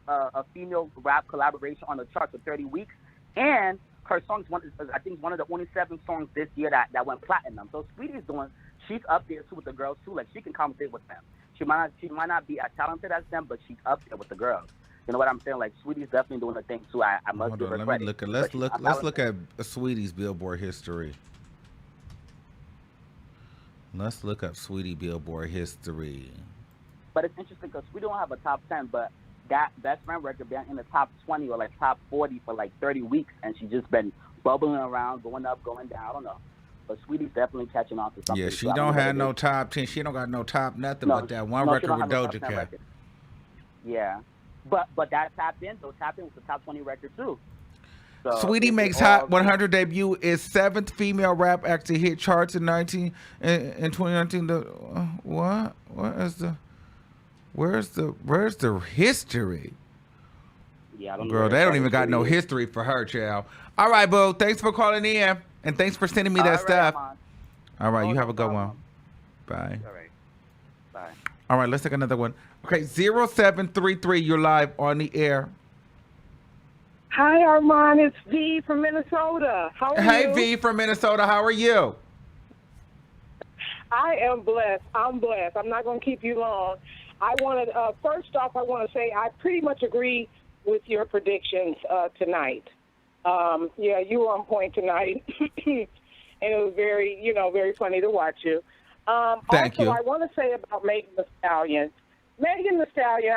female rap collaboration on the chart for 30 weeks, and her song's I think one of the only 7 songs this year that went platinum. So she's up there too with the girls too. Like she can compete with them. She might not be as talented as them, but she's up there with the girls. You know what I'm saying? Like Sweetie's definitely doing a thing too. I must give her credit. Let's look at Sweetie's Billboard history. Let's look up Sweetie Billboard history. But it's interesting because we don't have a top 10, but that Best Friend record been in the top 20 or like top 40 for like 30 weeks, and she's just been bubbling around, going up, going down. I don't know. But Sweetie's definitely catching on to something. Yeah, she don't have no top 10. She don't got no top nothing but that one record with Doja Cat. Yeah. But that Tap In was the top 20 record too. So Sweetie makes Hot 100 debut, is 7th female rap act to hit charts in 2019. Where's the history? Yeah, I don't know. Girl, they don't even got no history for her, child. All right, boo. Thanks for calling in, and thanks for sending me that stuff. All right, you have a good one. Bye. All right. Bye. All right, let's take another one. Okay, 0733, you're live on the air. Hi, Armon. It's V from Minnesota. How are you? Hey, V from Minnesota. How are you? I am blessed. I'm blessed. I'm not going to keep you long. I wanted, first off, I want to say I pretty much agree with your predictions tonight. Yeah, you were on point tonight, and it was very funny to watch you. Thank you. I want to say about Megan Thee Stallion. Megan Thee Stallion,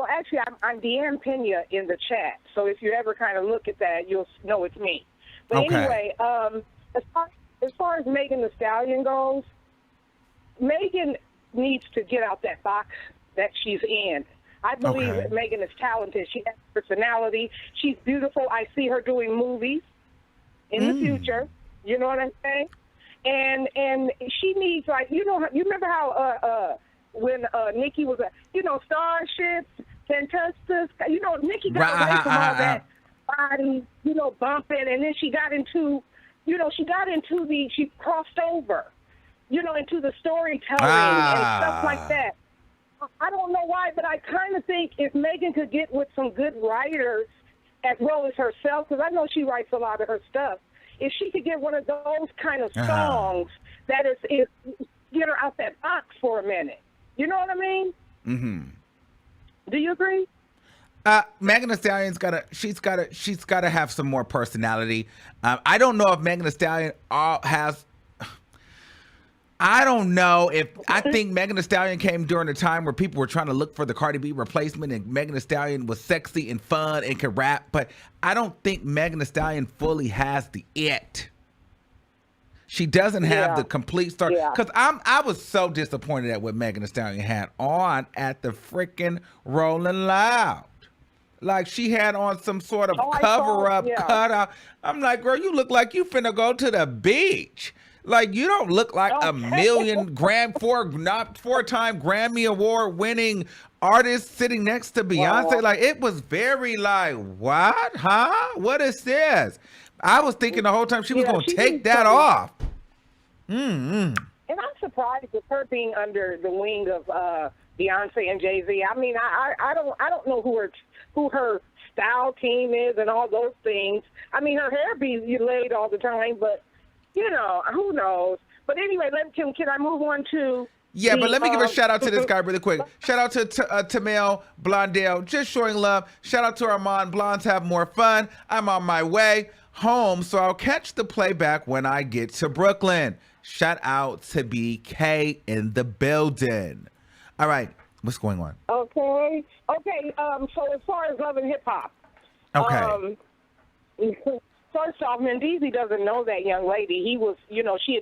actually, I'm Deanne Pena in the chat, so if you ever kind of look at that, you'll know it's me. But anyway, as far as Megan Thee Stallion goes, Megan needs to get out that box that she's in. I believe that Megan is talented. She has personality. She's beautiful. I see her doing movies in the future. You know what I'm saying? And she needs, like, you remember how when Nicki was Starships, Fantastic, Nicki got away from all that body, bumping, and then she crossed over, into the storytelling and stuff like that. I don't know why, but I kind of think if Megan could get with some good writers as well as herself, because I know she writes a lot of her stuff, if she could get one of those kind of songs that is get her out that box for a minute. You know what I mean? Mm-hmm. Do you agree? Megan Thee Stallion's she's gotta have some more personality. I don't know if Megan Thee Stallion has. I don't know if I think Megan Thee Stallion came during a time where people were trying to look for the Cardi B replacement, and Megan Thee Stallion was sexy and fun and could rap, but I don't think Megan Thee Stallion fully has the it. She doesn't have the complete start. Because I was so disappointed at what Megan Thee Stallion had on at the freaking Rolling Loud. Like she had on some sort of cover-up cutout. I'm like, girl, you look like you finna go to the beach. Like, you don't look like a million four-time Grammy Award winning artist sitting next to Beyonce. Like, it was very like, what? Huh? What is this? I was thinking the whole time she was going to take that off. And I'm surprised with her being under the wing of Beyonce and Jay-Z. I mean, I don't know who her style team is and all those things. I mean, her hair be laid all the time, but you know, who knows? But anyway, can I move on to? Yeah, but let me give a shout out to this guy really quick. Shout out to Tamel Blondell, just showing love. Shout out to Armon, Blondes have more fun. I'm on my way home, so I'll catch the playback when I get to Brooklyn. Shout out to BK in the building. All right, what's going on? Okay. So as far as Love and Hip Hop, Okay. First off, Mendeezy doesn't know that young lady. He was, you know, she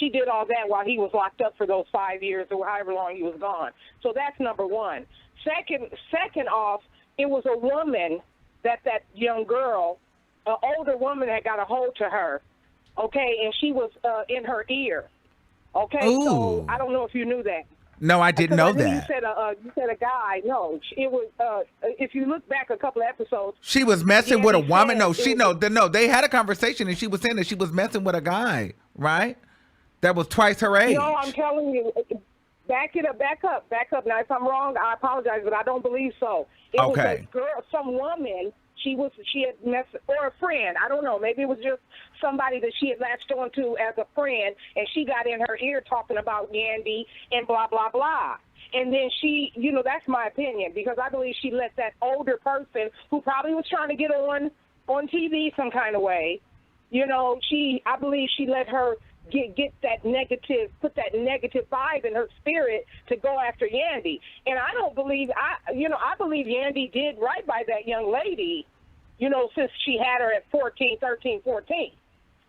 did all that while he was locked up for those 5 years or however long he was gone. So that's number one. Second off, it was a woman that young girl, an older woman, had got a hold to her, okay, and she was in her ear, okay. Ooh. So I don't know if you knew that. No, I didn't know that. You said a guy. No, it was. If you look back a couple of episodes, She was messing with a woman. said No, they had a conversation, and she was saying that she was messing with a guy, right? That was twice her age. No, I'm telling you. Back up. Now, if I'm wrong, I apologize, but I don't believe so. It was a girl, some woman. She had messed, or a friend. I don't know. Maybe it was just somebody that she had latched onto as a friend, and she got in her ear talking about Yandy and blah, blah, blah. And then she, you know, that's my opinion, because I believe she let that older person, who probably was trying to get on TV some kind of way, you know, I believe she let her get that negative, put that negative vibe in her spirit to go after Yandy. And I believe Yandy did right by that young lady, you know, since she had her at 13, 14.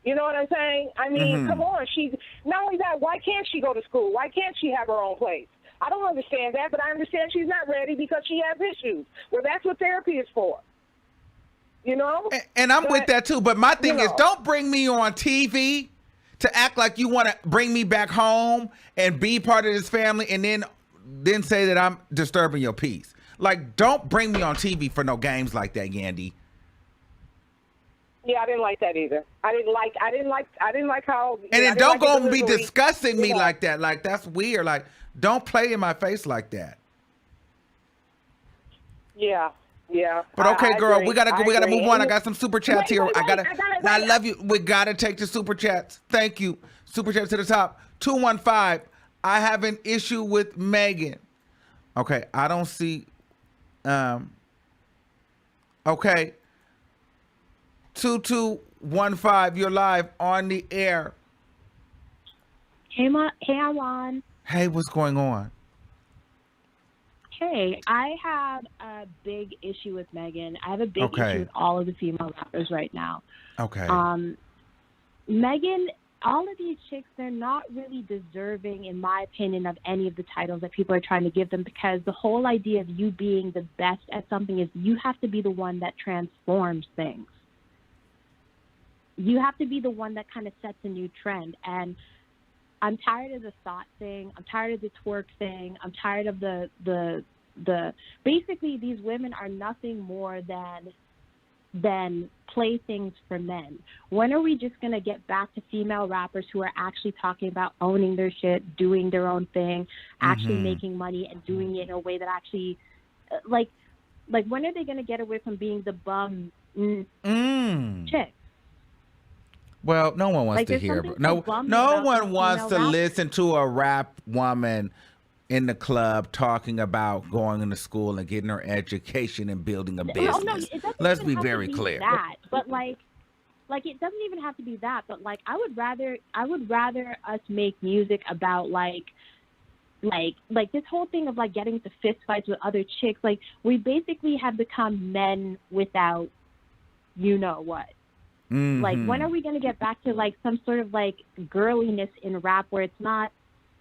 You know what I'm saying? I mean, come on. Not only that, why can't she go to school? Why can't she have her own place? I don't understand that, but I understand she's not ready because she has issues. Well, that's what therapy is for. You know? And I'm with that too. But my thing is, don't bring me on TV to act like you want to bring me back home and be part of this family, and then say that I'm disturbing your peace. Like, don't bring me on TV for no games like that, Yandy. Yeah, I didn't like that either. I didn't like how. And then don't go and be discussing me like that. Like, that's weird. Like, don't play in my face like that. Yeah. But okay, girl, agree. we gotta move on. I got some super chats here. Wait, I love you. We gotta take the super chats. Thank you. Super chat to the top. 215. I have an issue with Megan. Okay, I don't see. Okay. 2215. You're live on the air. Hey, Armon. Hey, what's going on? Hey, I have a big issue with Megan. I have a big issue with all of the female rappers right now. Okay. Megan, all of these chicks, they're not really deserving, in my opinion, of any of the titles that people are trying to give them, because the whole idea of you being the best at something is you have to be the one that transforms things. You have to be the one that kind of sets a new trend. And I'm tired of the thought thing. I'm tired of the twerk thing. I'm tired of the basically these women are nothing more than playthings for men. When are we just going to get back to female rappers who are actually talking about owning their shit, doing their own thing, actually making money and doing it in a way that actually, like when are they going to get away from being the bum chick? Well, no one wants to hear. No one wants to listen to a rap woman in the club talking about going into school and getting her education and building a business. Let's be very clear. But like it doesn't even have to be that. But like I would rather us make music about like this whole thing of like getting to fist fights with other chicks. Like we basically have become men without you know what. Like, when are we going to get back to, like, some sort of, like, girliness in rap where it's not,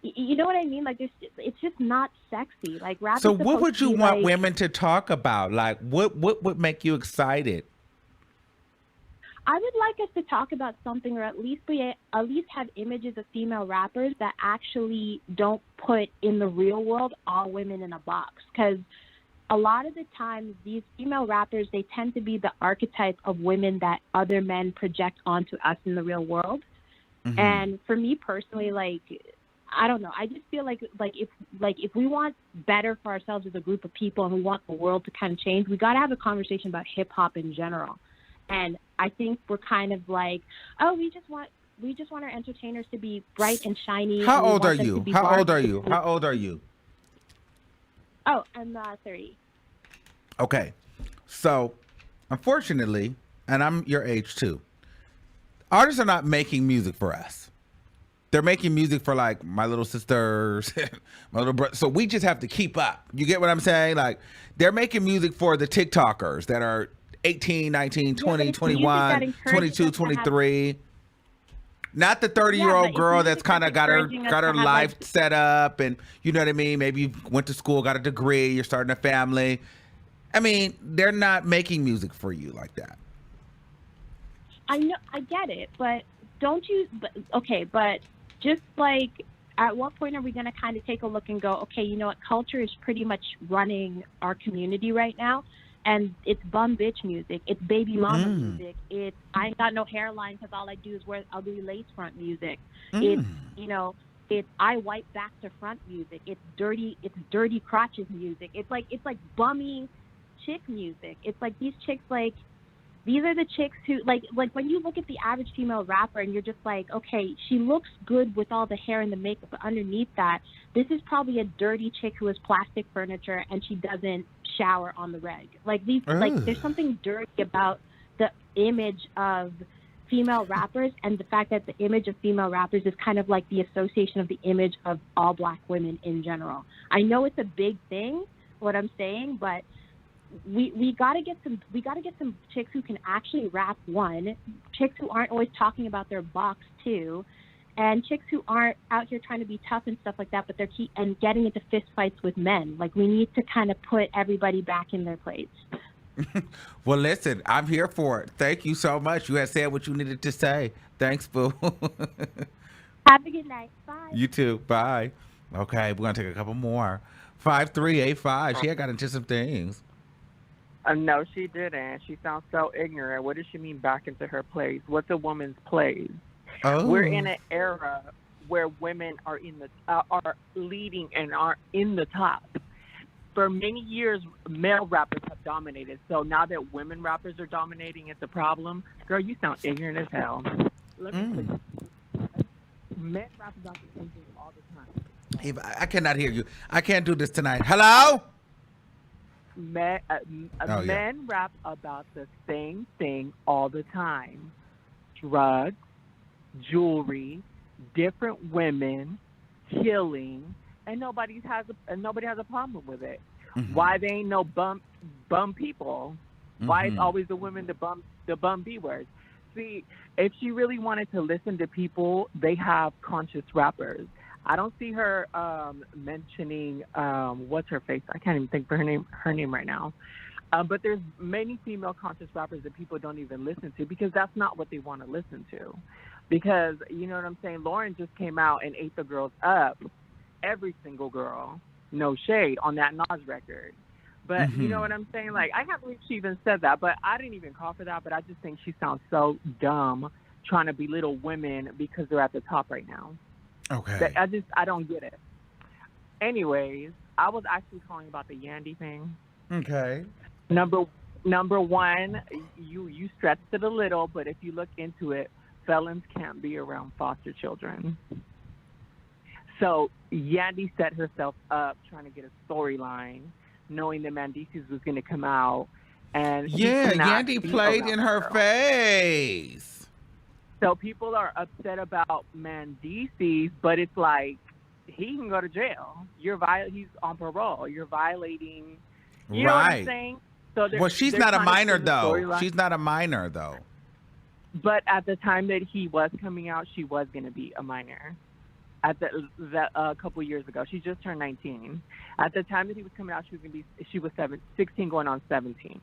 you know what I mean? Like, it's just not sexy. Like, rap So what would you want women to talk about? Like, what would make you excited? I would like us to talk about something, or at least have images of female rappers that actually don't put in the real world all women in a box. Because a lot of the times, these female rappers, they tend to be the archetype of women that other men project onto us in the real world. And for me personally, like, I don't know. I just feel like if we want better for ourselves as a group of people and we want the world to kind of change, we got to have a conversation about hip hop in general. And I think we're kind of like, oh, we just want we just want our entertainers to be bright and shiny. How and we old want are them to you? be How old are Barbie. you? How old are you? Oh, I'm 30. Okay. So, unfortunately, and I'm your age too, artists are not making music for us. They're making music for like my little sisters, my little brother. So we just have to keep up. You get what I'm saying? Like they're making music for the TikTokers that are 18, 19, 20, 21, 22, 23. Not the 30-year-old girl that's kind of got her life set up and you know what I mean? Maybe you went to school, got a degree, you're starting a family. I mean, they're not making music for you like that. I know, I get it, but don't you? But just like, at what point are we going to kind of take a look and go, okay, you know what? Culture is pretty much running our community right now, and it's bum bitch music, it's baby mama music, it's I ain't got no hairline because all I do is wear ugly lace front music. It's it's I wipe back to front music. It's dirty crotches music. It's like bummy chick music. It's like these chicks, like these are the chicks who like when you look at the average female rapper and you're just like, okay, she looks good with all the hair and the makeup, but underneath that, this is probably a dirty chick who has plastic furniture and she doesn't shower on the reg. Like these, like there's something dirty about the image of female rappers, and the fact that the image of female rappers is kind of like the association of the image of all black women in general. I know it's a big thing, what I'm saying, but we gotta get some chicks who can actually rap, one, chicks who aren't always talking about their box, two, and chicks who aren't out here trying to be tough and stuff like that, but they're and getting into fist fights with men. Like, we need to kind of put everybody back in their place. Well, listen, I'm here for it. Thank you so much. You had said what you needed to say. Thanks, boo. Have a good night. Bye. You too. Bye. Okay, we're going to take a couple more. 5385. She had got into some things. No, she didn't. She sounds so ignorant. What does she mean back into her place? What's a woman's place? Oh. We're in an era where women are are leading and are in the top. For many years, male rappers have dominated. So now that women rappers are dominating, it's a problem. Girl, you sound ignorant as hell. Let me tell you. Men rap about the same thing all the time. Eva, I cannot hear you. I can't do this tonight. Hello? Men rap about the same thing all the time. Drugs, jewelry, different women, killing, and nobody has a problem with it. Mm-hmm. Why they ain't no bum people? Mm-hmm. Why is always the women the bum B words? See, if she really wanted to listen to people, they have conscious rappers. I don't see her mentioning what's her face. I can't even think of her name right now. But there's many female conscious rappers that people don't even listen to because that's not what they want to listen to. Because, you know what I'm saying, Lauren just came out and ate the girls up, every single girl, no shade, on that Nas record. But you know what I'm saying? Like, I can't believe she even said that, but I didn't even call for that, but I just think she sounds so dumb trying to belittle women because they're at the top right now. Okay. I don't get it. Anyways, I was actually calling about the Yandy thing. Okay. Number one, you stretched it a little, but if you look into it, felons can't be around foster children. So Yandy set herself up trying to get a storyline, knowing that Mendices was going to come out, and Yandy played in her face. So people are upset about Mendices, but it's like he can go to jail. He's on parole. You're violating. You know what I'm saying? So well, she's not a minor though. She's not a minor though. But at the time that he was coming out, she was going to be a minor. At a couple years ago, she just turned 19. At the time that he was coming out, she was 16 going on 17.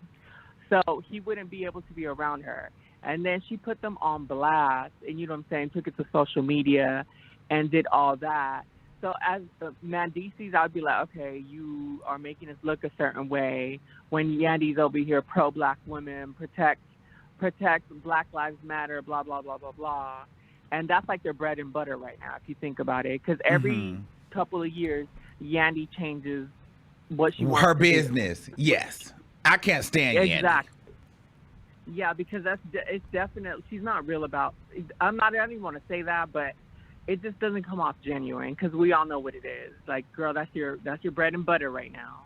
So he wouldn't be able to be around her. And then she put them on blast, and you know what I'm saying, took it to social media and did all that. So as Mendices, I'd be like, okay, you are making us look a certain way when Yandy's over here pro-black women, protect Black Lives Matter, blah, blah, blah, blah, blah. And that's like their bread and butter right now, if you think about it. Because every couple of years, Yandy changes what she wants her to business. do. Yes. I can't stand Yandy. Exactly. Yeah, because it's definitely, she's not real about, I don't even want to say that, but it just doesn't come off genuine because we all know what it is. Like, girl, that's your bread and butter right now.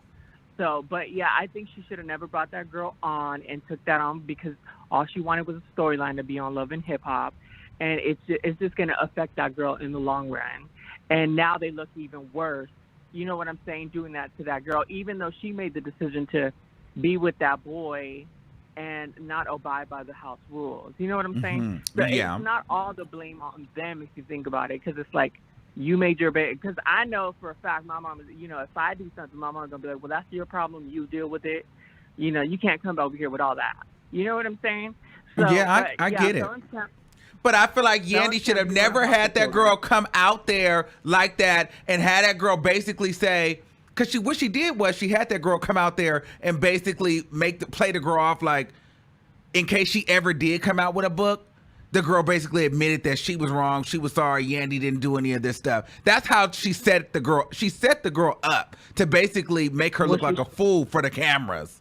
So, but yeah, I think she should have never brought that girl on and took that on because all she wanted was a storyline to be on Love and Hip Hop. And it's just going to affect that girl in the long run. And now they look even worse. You know what I'm saying? Doing that to that girl, even though she made the decision to be with that boy and not abide by the house rules. You know what I'm saying? So it's not all the blame on them if you think about it, because it's like, you made your bed. Because I know for a fact my mom is, you know, if I do something, my mom's going to be like, well, that's your problem. You deal with it. You know, you can't come over here with all that. You know what I'm saying? So, yeah, I get it. But I feel like Yandy should have never had that girl come out there like that and had that girl basically say, because what she did was she had that girl come out there and basically play the girl off like, in case she ever did come out with a book, the girl basically admitted that she was wrong. She was sorry. Yandy didn't do any of this stuff. That's how she set the girl. She set the girl up to basically make her look like a fool for the cameras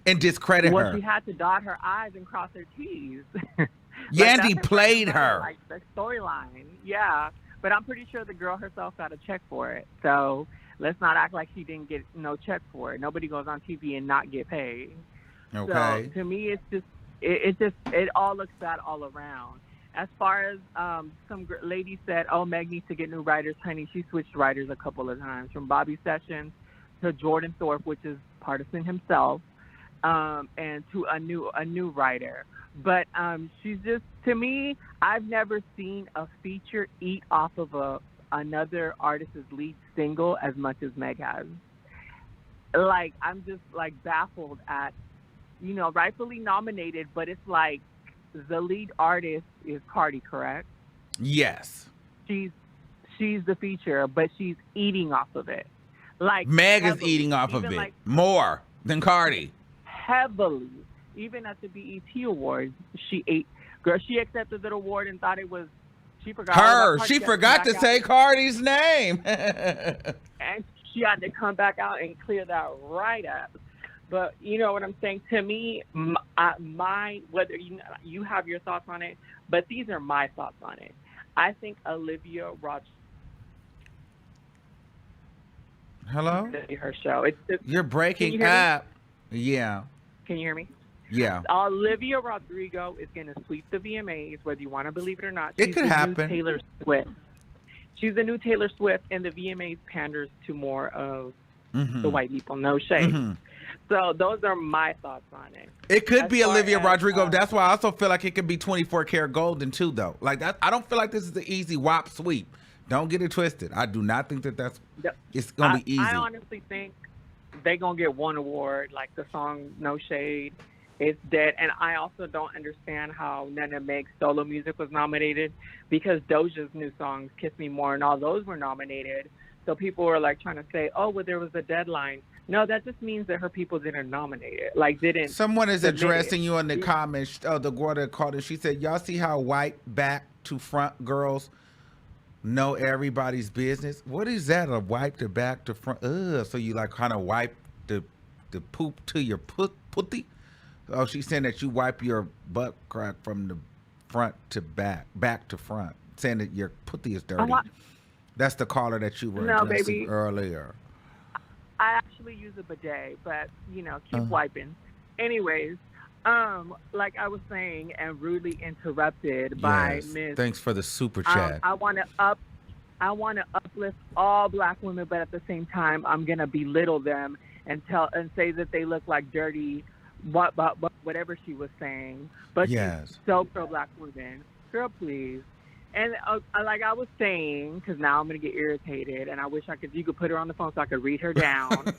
and discredit her. Well, she had to dot her I's and cross her T's. Yandy played her. Like the storyline, yeah. But I'm pretty sure the girl herself got a check for it. So let's not act like she didn't get no check for it. Nobody goes on TV and not get paid. Okay. So to me, it's just it all looks bad all around. As far as some lady said, oh, Meg needs to get new writers. Honey, she switched writers a couple of times from Bobby Sessions to Jordan Thorpe, which is partisan himself, and to a new writer. But she's just, to me, I've never seen a feature eat off of another artist's lead single as much as Meg has. Like, I'm just like baffled at, you know, rightfully nominated, but it's like the lead artist is Cardi, correct? Yes. She's the feature, but she's eating off of it. Like Meg is eating off of it like, more than Cardi. Heavily. Even at the BET Awards, she ate. Girl, she accepted the award and thought it was. She forgot. She forgot to say Cardi's name. And she had to come back out and clear that right up. But you know what I'm saying? To me, my whether you have your thoughts on it, but these are my thoughts on it. I think Olivia Rodrigo. Hello? Her show. You're breaking up. Yeah. Can you hear me? Yeah. Olivia Rodrigo is going to sweep the VMAs, whether you want to believe it or not. It could happen. Taylor Swift. She's the new Taylor Swift, and the VMAs panders to more of the white people. No shade. So those are my thoughts on it. It could be Olivia Rodrigo. That's why I also feel like it could be 24 Karat Golden too, though. Like that, I don't feel like this is an easy WAP sweep. Don't get it twisted. I do not think it's gonna be easy. I honestly think they're gonna get one award, like the song "No Shade." It's dead. And I also don't understand how none of Meg's solo music was nominated, because Doja's new songs, Kiss Me More and all those were nominated. So people were like trying to say, oh, well, there was a deadline. No, that just means that her people didn't nominate it. Like, didn't. Someone is addressing you in the comments. Oh, the girl that called it. She said, y'all see how white back to front girls know everybody's business? What is that? A wipe the back to front? So you like kind of wipe the poop to your putty? Oh, she's saying that you wipe your butt crack from the front to back to front, saying that your putty is dirty. That's the caller that you were addressing earlier. I actually use a bidet, but, you know, keep wiping. Anyways, like I was saying and rudely interrupted by Miss. Thanks for the super chat. I want to uplift all black women, but at the same time, I'm going to belittle them and say that they look like dirty, whatever she was saying. But she's so pro-black women. Girl, please. And like I was saying, because now I'm going to get irritated, and I wish you could put her on the phone so I could read her down.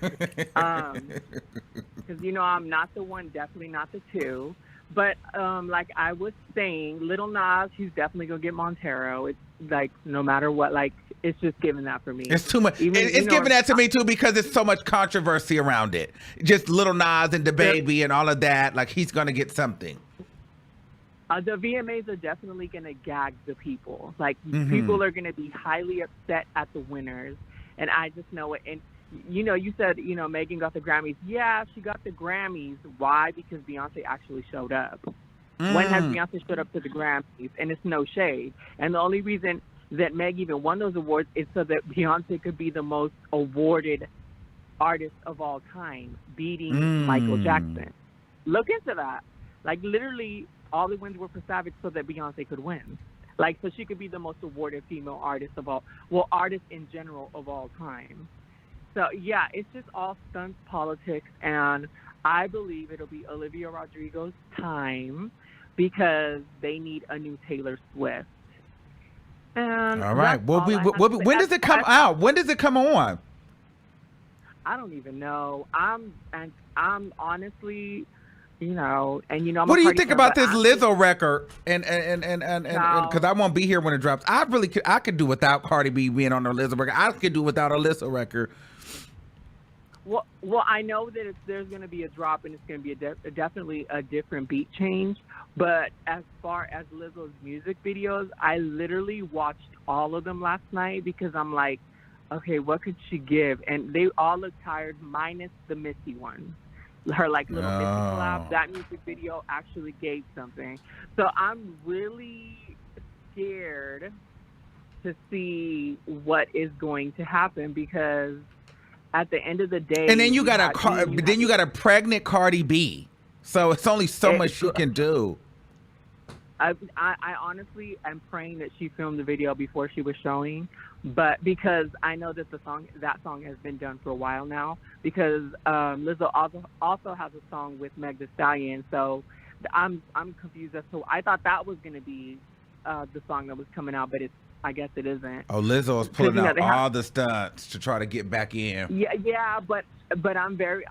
Because, you know, I'm not the one, definitely not the two. But like I was saying, Lil Nas, he's definitely going to get Montero. It's like, no matter what, like, it's just giving that for me. It's too much. It's giving that to me, too, because it's so much controversy around it. Just Lil Nas and DaBaby and all of that. Like, he's going to get something. The VMAs are definitely going to gag the people. Like, people are going to be highly upset at the winners. And I just know it. And, you know, you said, you know, Megan got the Grammys. Yeah, she got the Grammys. Why? Because Beyonce actually showed up. When has Beyonce showed up to the Grammys? And it's no shade. And the only reason that Meg even won those awards is so that Beyonce could be the most awarded artist of all time, beating Michael Jackson. Look into that. Like, literally, all the wins were for Savage so that Beyonce could win. Like, so she could be the most awarded female artist of all, well, artist in general of all time. So, yeah, it's just all stunts, politics, and I believe it'll be Olivia Rodrigo's time because they need a new Taylor Swift. And all right. Well, when does it come out? When does it come on? I don't even know. I'm honestly, you know, and you know. What do you think about this Lizzo record? And because I won't be here when it drops. I could do without Cardi B being on the Lizzo record. I could do without a Lizzo record. Well, I know that there's going to be a drop and it's going to be definitely a different beat change. But as far as Lizzo's music videos, I literally watched all of them last night because I'm like, okay, what could she give? And they all look tired, minus the Missy one. Her like little Missy collab. That music video actually gave something. So I'm really scared to see what is going to happen because at the end of the day, and then you got a pregnant Cardi B. So it's only so much she can do. I honestly am praying that she filmed the video before she was showing, but because I know that that song has been done for a while now. Because Lizzo also has a song with Meg Thee Stallion, so I'm confused as to. I thought that was gonna be the song that was coming out, but I guess it isn't. Oh, Lizzo is pulling out all the stunts to try to get back in. Yeah, but I'm very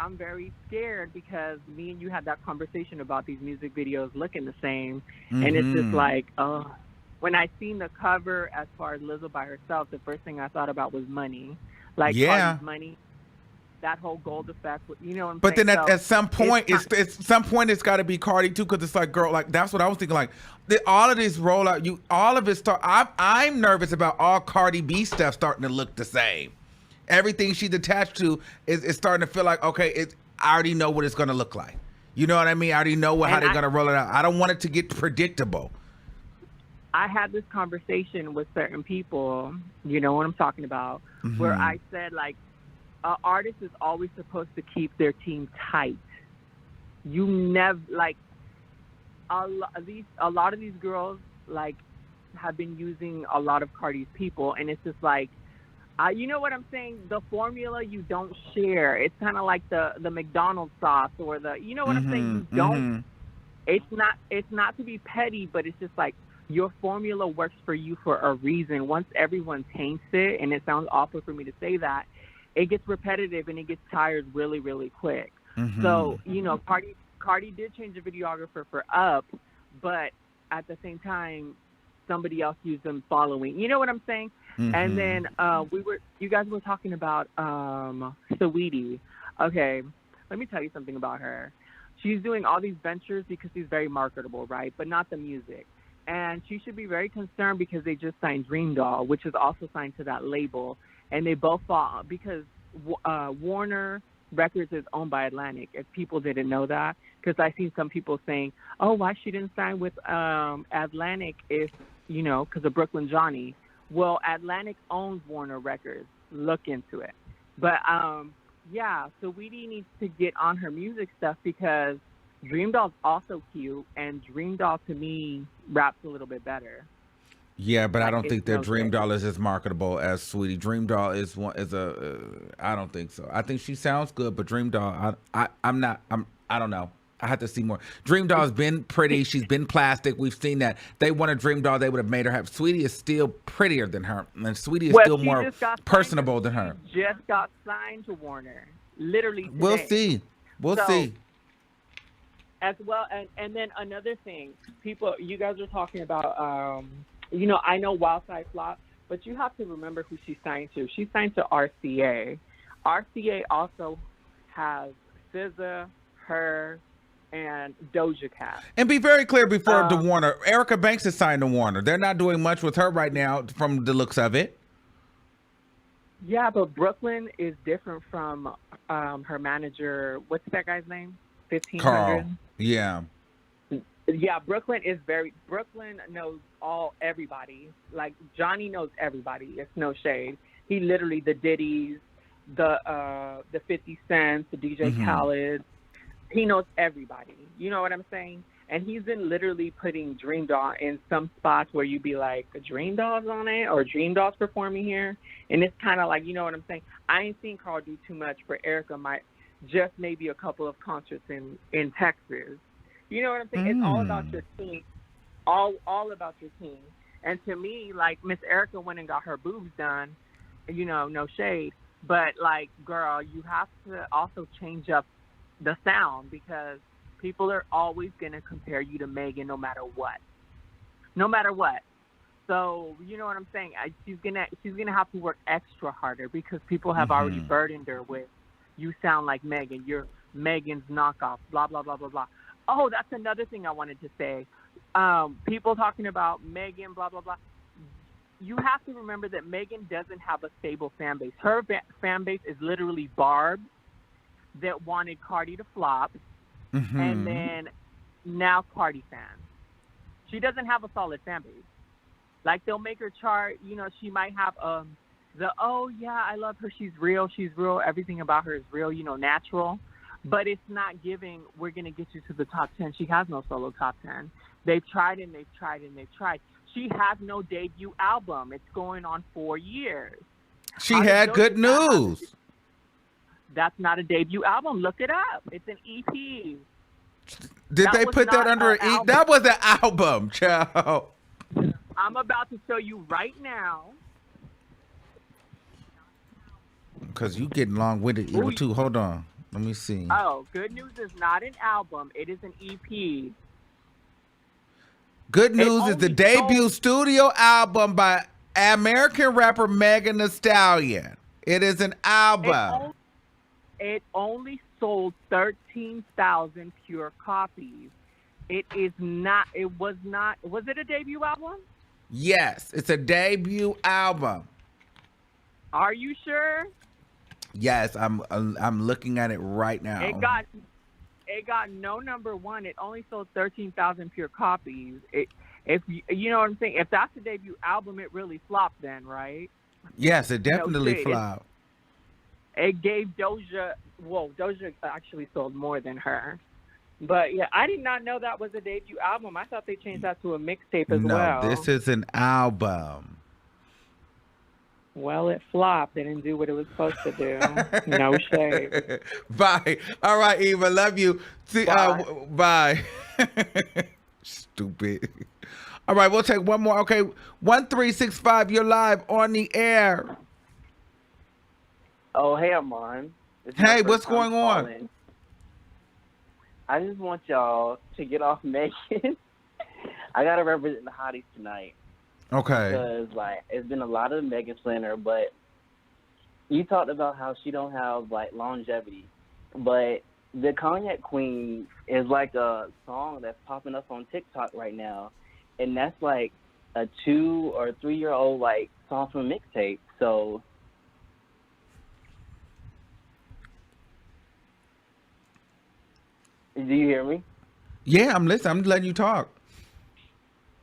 scared because me and you had that conversation about these music videos looking the same, and it's just like, when I seen the cover as far as Lizzo by herself, the first thing I thought about was money, like Cardi's money, that whole gold effect. You know what I'm saying? But then at some point, it's got to be Cardi too, because it's like, girl, like that's what I was thinking. Like all of this rollout, all of it start. I'm nervous about all Cardi B stuff starting to look the same. Everything she's attached to is starting to feel like, okay, I already know what it's going to look like. You know what I mean? I already know how they're going to roll it out. I don't want it to get predictable. I had this conversation with certain people, you know what I'm talking about, where I said, like, an artist is always supposed to keep their team tight. You never, like, a lot of these girls, like, have been using a lot of Cardi's people, and it's just like, you know what I'm saying? The formula you don't share. It's kind of like the McDonald's sauce or you know what I'm saying? You don't. It's not to be petty, but it's just like your formula works for you for a reason. Once everyone taints it, and it sounds awful for me to say that, it gets repetitive and it gets tired really, really quick. So, you know, Cardi did change the videographer for Up, but at the same time, somebody else used them following. You know what I'm saying? And then you guys were talking about Saweetie. Okay, let me tell you something about her. She's doing all these ventures because she's very marketable, right? But not the music. And she should be very concerned because they just signed Dream Doll, which is also signed to that label. And they both fall because Warner Records is owned by Atlantic, if people didn't know that. Because I seen some people saying, oh, why she didn't sign with Atlantic if, you know, because of Brooklyn Johnny. Well, Atlantic owns Warner Records. Look into it. But, yeah, Saweetie needs to get on her music stuff because Dream Doll's also cute, and Dream Doll, to me, raps a little bit better. Yeah, but I don't think that Dream Doll is as marketable as Saweetie. Dream Doll is I don't think so. I think she sounds good, but Dream Doll, I don't know. I have to see more. Dream Doll's been pretty. She's been plastic. We've seen that. They want a Dream Doll. They would have made her happy. Saweetie is still prettier than her, and Saweetie is still more personable than her. Just got signed to Warner, literally today. We'll see. We'll see. As well, and then another thing, you guys are talking about, you know, I know Wild Side Flop, but you have to remember who she signed to. She signed to RCA. RCA also has SZA, her, and Doja Cat. And be very clear before the Warner. Erica Banks is signed to Warner. They're not doing much with her right now from the looks of it. Yeah, but Brooklyn is different from her manager. What's that guy's name? 1500? Carl. Yeah. Yeah, Brooklyn knows everybody. Like Johnny knows everybody. It's no shade. He literally the Diddy's, the 50 Cents, the DJ Khaled. He knows everybody. You know what I'm saying? And he's been literally putting Dream Doll in some spots where you'd be like, Dream Doll's on it, or Dream Doll's performing here. And it's kind of like, you know what I'm saying? I ain't seen Carl do too much for Erica. Just maybe a couple of concerts in Texas. You know what I'm saying? It's all about your team. All about your team. And to me, like, Miss Erica went and got her boobs done, you know, no shade. But, like, girl, you have to also change up the sound, because people are always going to compare you to Megan no matter what. No matter what. So, you know what I'm saying? She's gonna have to work extra harder, because people have already burdened her with, you sound like Megan. You're Megan's knockoff, blah, blah, blah, blah, blah. Oh, that's another thing I wanted to say. People talking about Megan, blah, blah, blah. You have to remember that Megan doesn't have a stable fan base. Her fan base is literally Barb that wanted Cardi to flop, and then now Cardi fans. She doesn't have a solid fan base. Like, they'll make her chart, you know, she might have oh, yeah, I love her, she's real, everything about her is real, you know, natural. But it's not giving, we're going to get you to the top 10. She has no solo top 10. They've tried and they've tried and they've tried. She has no debut album. It's going on 4 years. She had Good News. That's not a debut album. Look it up. It's an EP. Did they put that under an EP? That was an album, child. I'm about to show you right now. Because you getting long-winded evil too. Hold on. Let me see. Oh, Good News is not an album. It is an EP. Good News is the debut studio album by American rapper Megan Thee Stallion. It is an album. It only sold 13,000 pure copies. Was it a debut album? Yes, it's a debut album. Are you sure? Yes, I'm looking at it right now. It got no number one. It only sold 13,000 pure copies. If you know what I'm saying, if that's a debut album, it really flopped then, right? Yes, it definitely flopped. It gave Doja actually sold more than her. But yeah, I did not know that was a debut album. I thought they changed that to a mixtape as well. No, this is an album. Well, it flopped. They didn't do what it was supposed to do. No shade. Bye. All right, Eva. Love you. See, bye. Stupid. All right, we'll take one more. Okay, 1365. You're live on the air. Oh, hey, Armon. Hey, what's going on? I just want y'all to get off Megan. I gotta represent the hotties tonight. Okay. Because like it's been a lot of Megan slander, but you talked about how she don't have like longevity, but the Cognac Queen is like a song that's popping up on TikTok right now, and that's like a 2 or 3 year old like song from a mixtape. So. Do you hear me? Yeah, I'm listening. I'm letting you talk.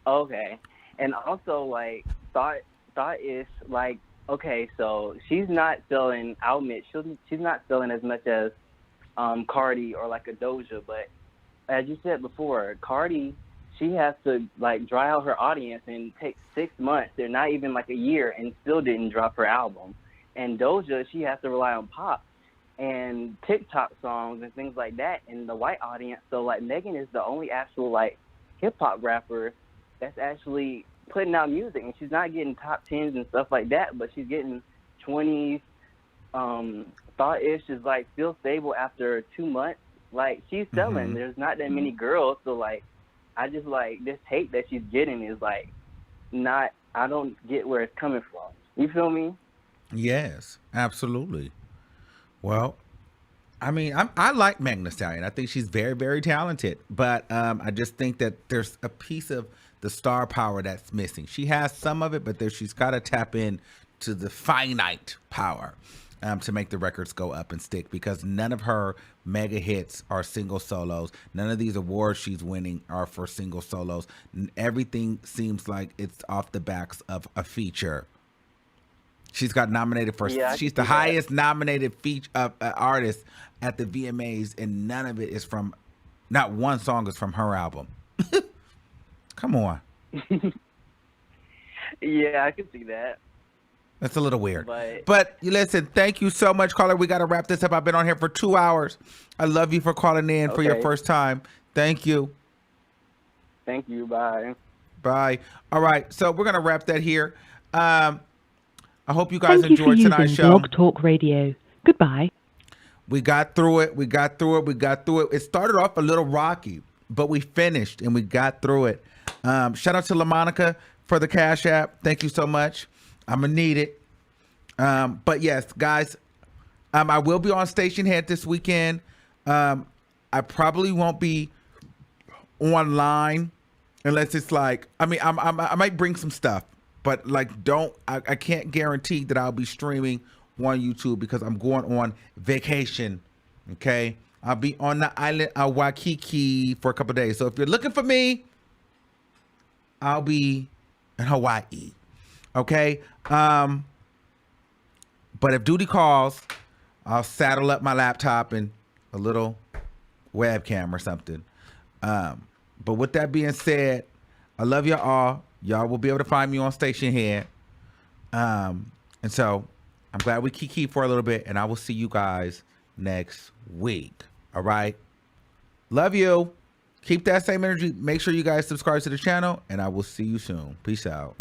Okay. And also, like, thought is, like, okay, so she's not selling, I'll admit, she's not selling as much as Cardi or, like, a Doja. But as you said before, Cardi, she has to, like, dry out her audience and take 6 months. They're not even, like, a year and still didn't drop her album. And Doja, she has to rely on pop and TikTok songs and things like that in the white audience. So like Megan is the only actual like hip hop rapper that's actually putting out music, and she's not getting top 10s and stuff like that, but she's getting 20s. Thought-ish is like still stable after 2 months. Like she's selling. There's not that many girls, so like I just like this hate that she's getting is like not. I don't get where it's coming from. You feel me? Yes, absolutely. Well, I mean, I like Megan Thee Stallion. I think she's very, very talented. But I just think that there's a piece of the star power that's missing. She has some of it, but she's got to tap in to the finite power. to make the records go up and stick, because none of her mega hits are single solos. None of these awards she's winning are for single solos. Everything seems like it's off the backs of a feature. She's got nominated for, she's the highest nominated artist at the VMAs, and none of it is from, not one song is from her album. Come on. Yeah, I can see that. That's a little weird. But you listen, thank you so much, caller. We got to wrap this up. I've been on here for 2 hours. I love you for calling in for your first time. Thank you. Thank you. Bye. Bye. All right. So we're going to wrap that here. I hope you guys enjoyed tonight's show. Blog Talk Radio. Goodbye. We got through it. We got through it. We got through it. It started off a little rocky, but we finished and we got through it. Shout out to LaMonica for the Cash App. Thank you so much. I'm going to need it. But yes, guys, I will be on StationHead this weekend. I probably won't be online unless it's like, I mean, I might bring some stuff, but like, I can't guarantee that I'll be streaming on YouTube because I'm going on vacation. Okay. I'll be on the island of Waikiki for a couple of days. So if you're looking for me, I'll be in Hawaii. Okay. But if duty calls, I'll saddle up my laptop and a little webcam or something. But with that being said, I love y'all all. Y'all will be able to find me on StationHead. And so I'm glad we kiki for a little bit, and I will see you guys next week. All right. Love you. Keep that same energy. Make sure you guys subscribe to the channel, and I will see you soon. Peace out.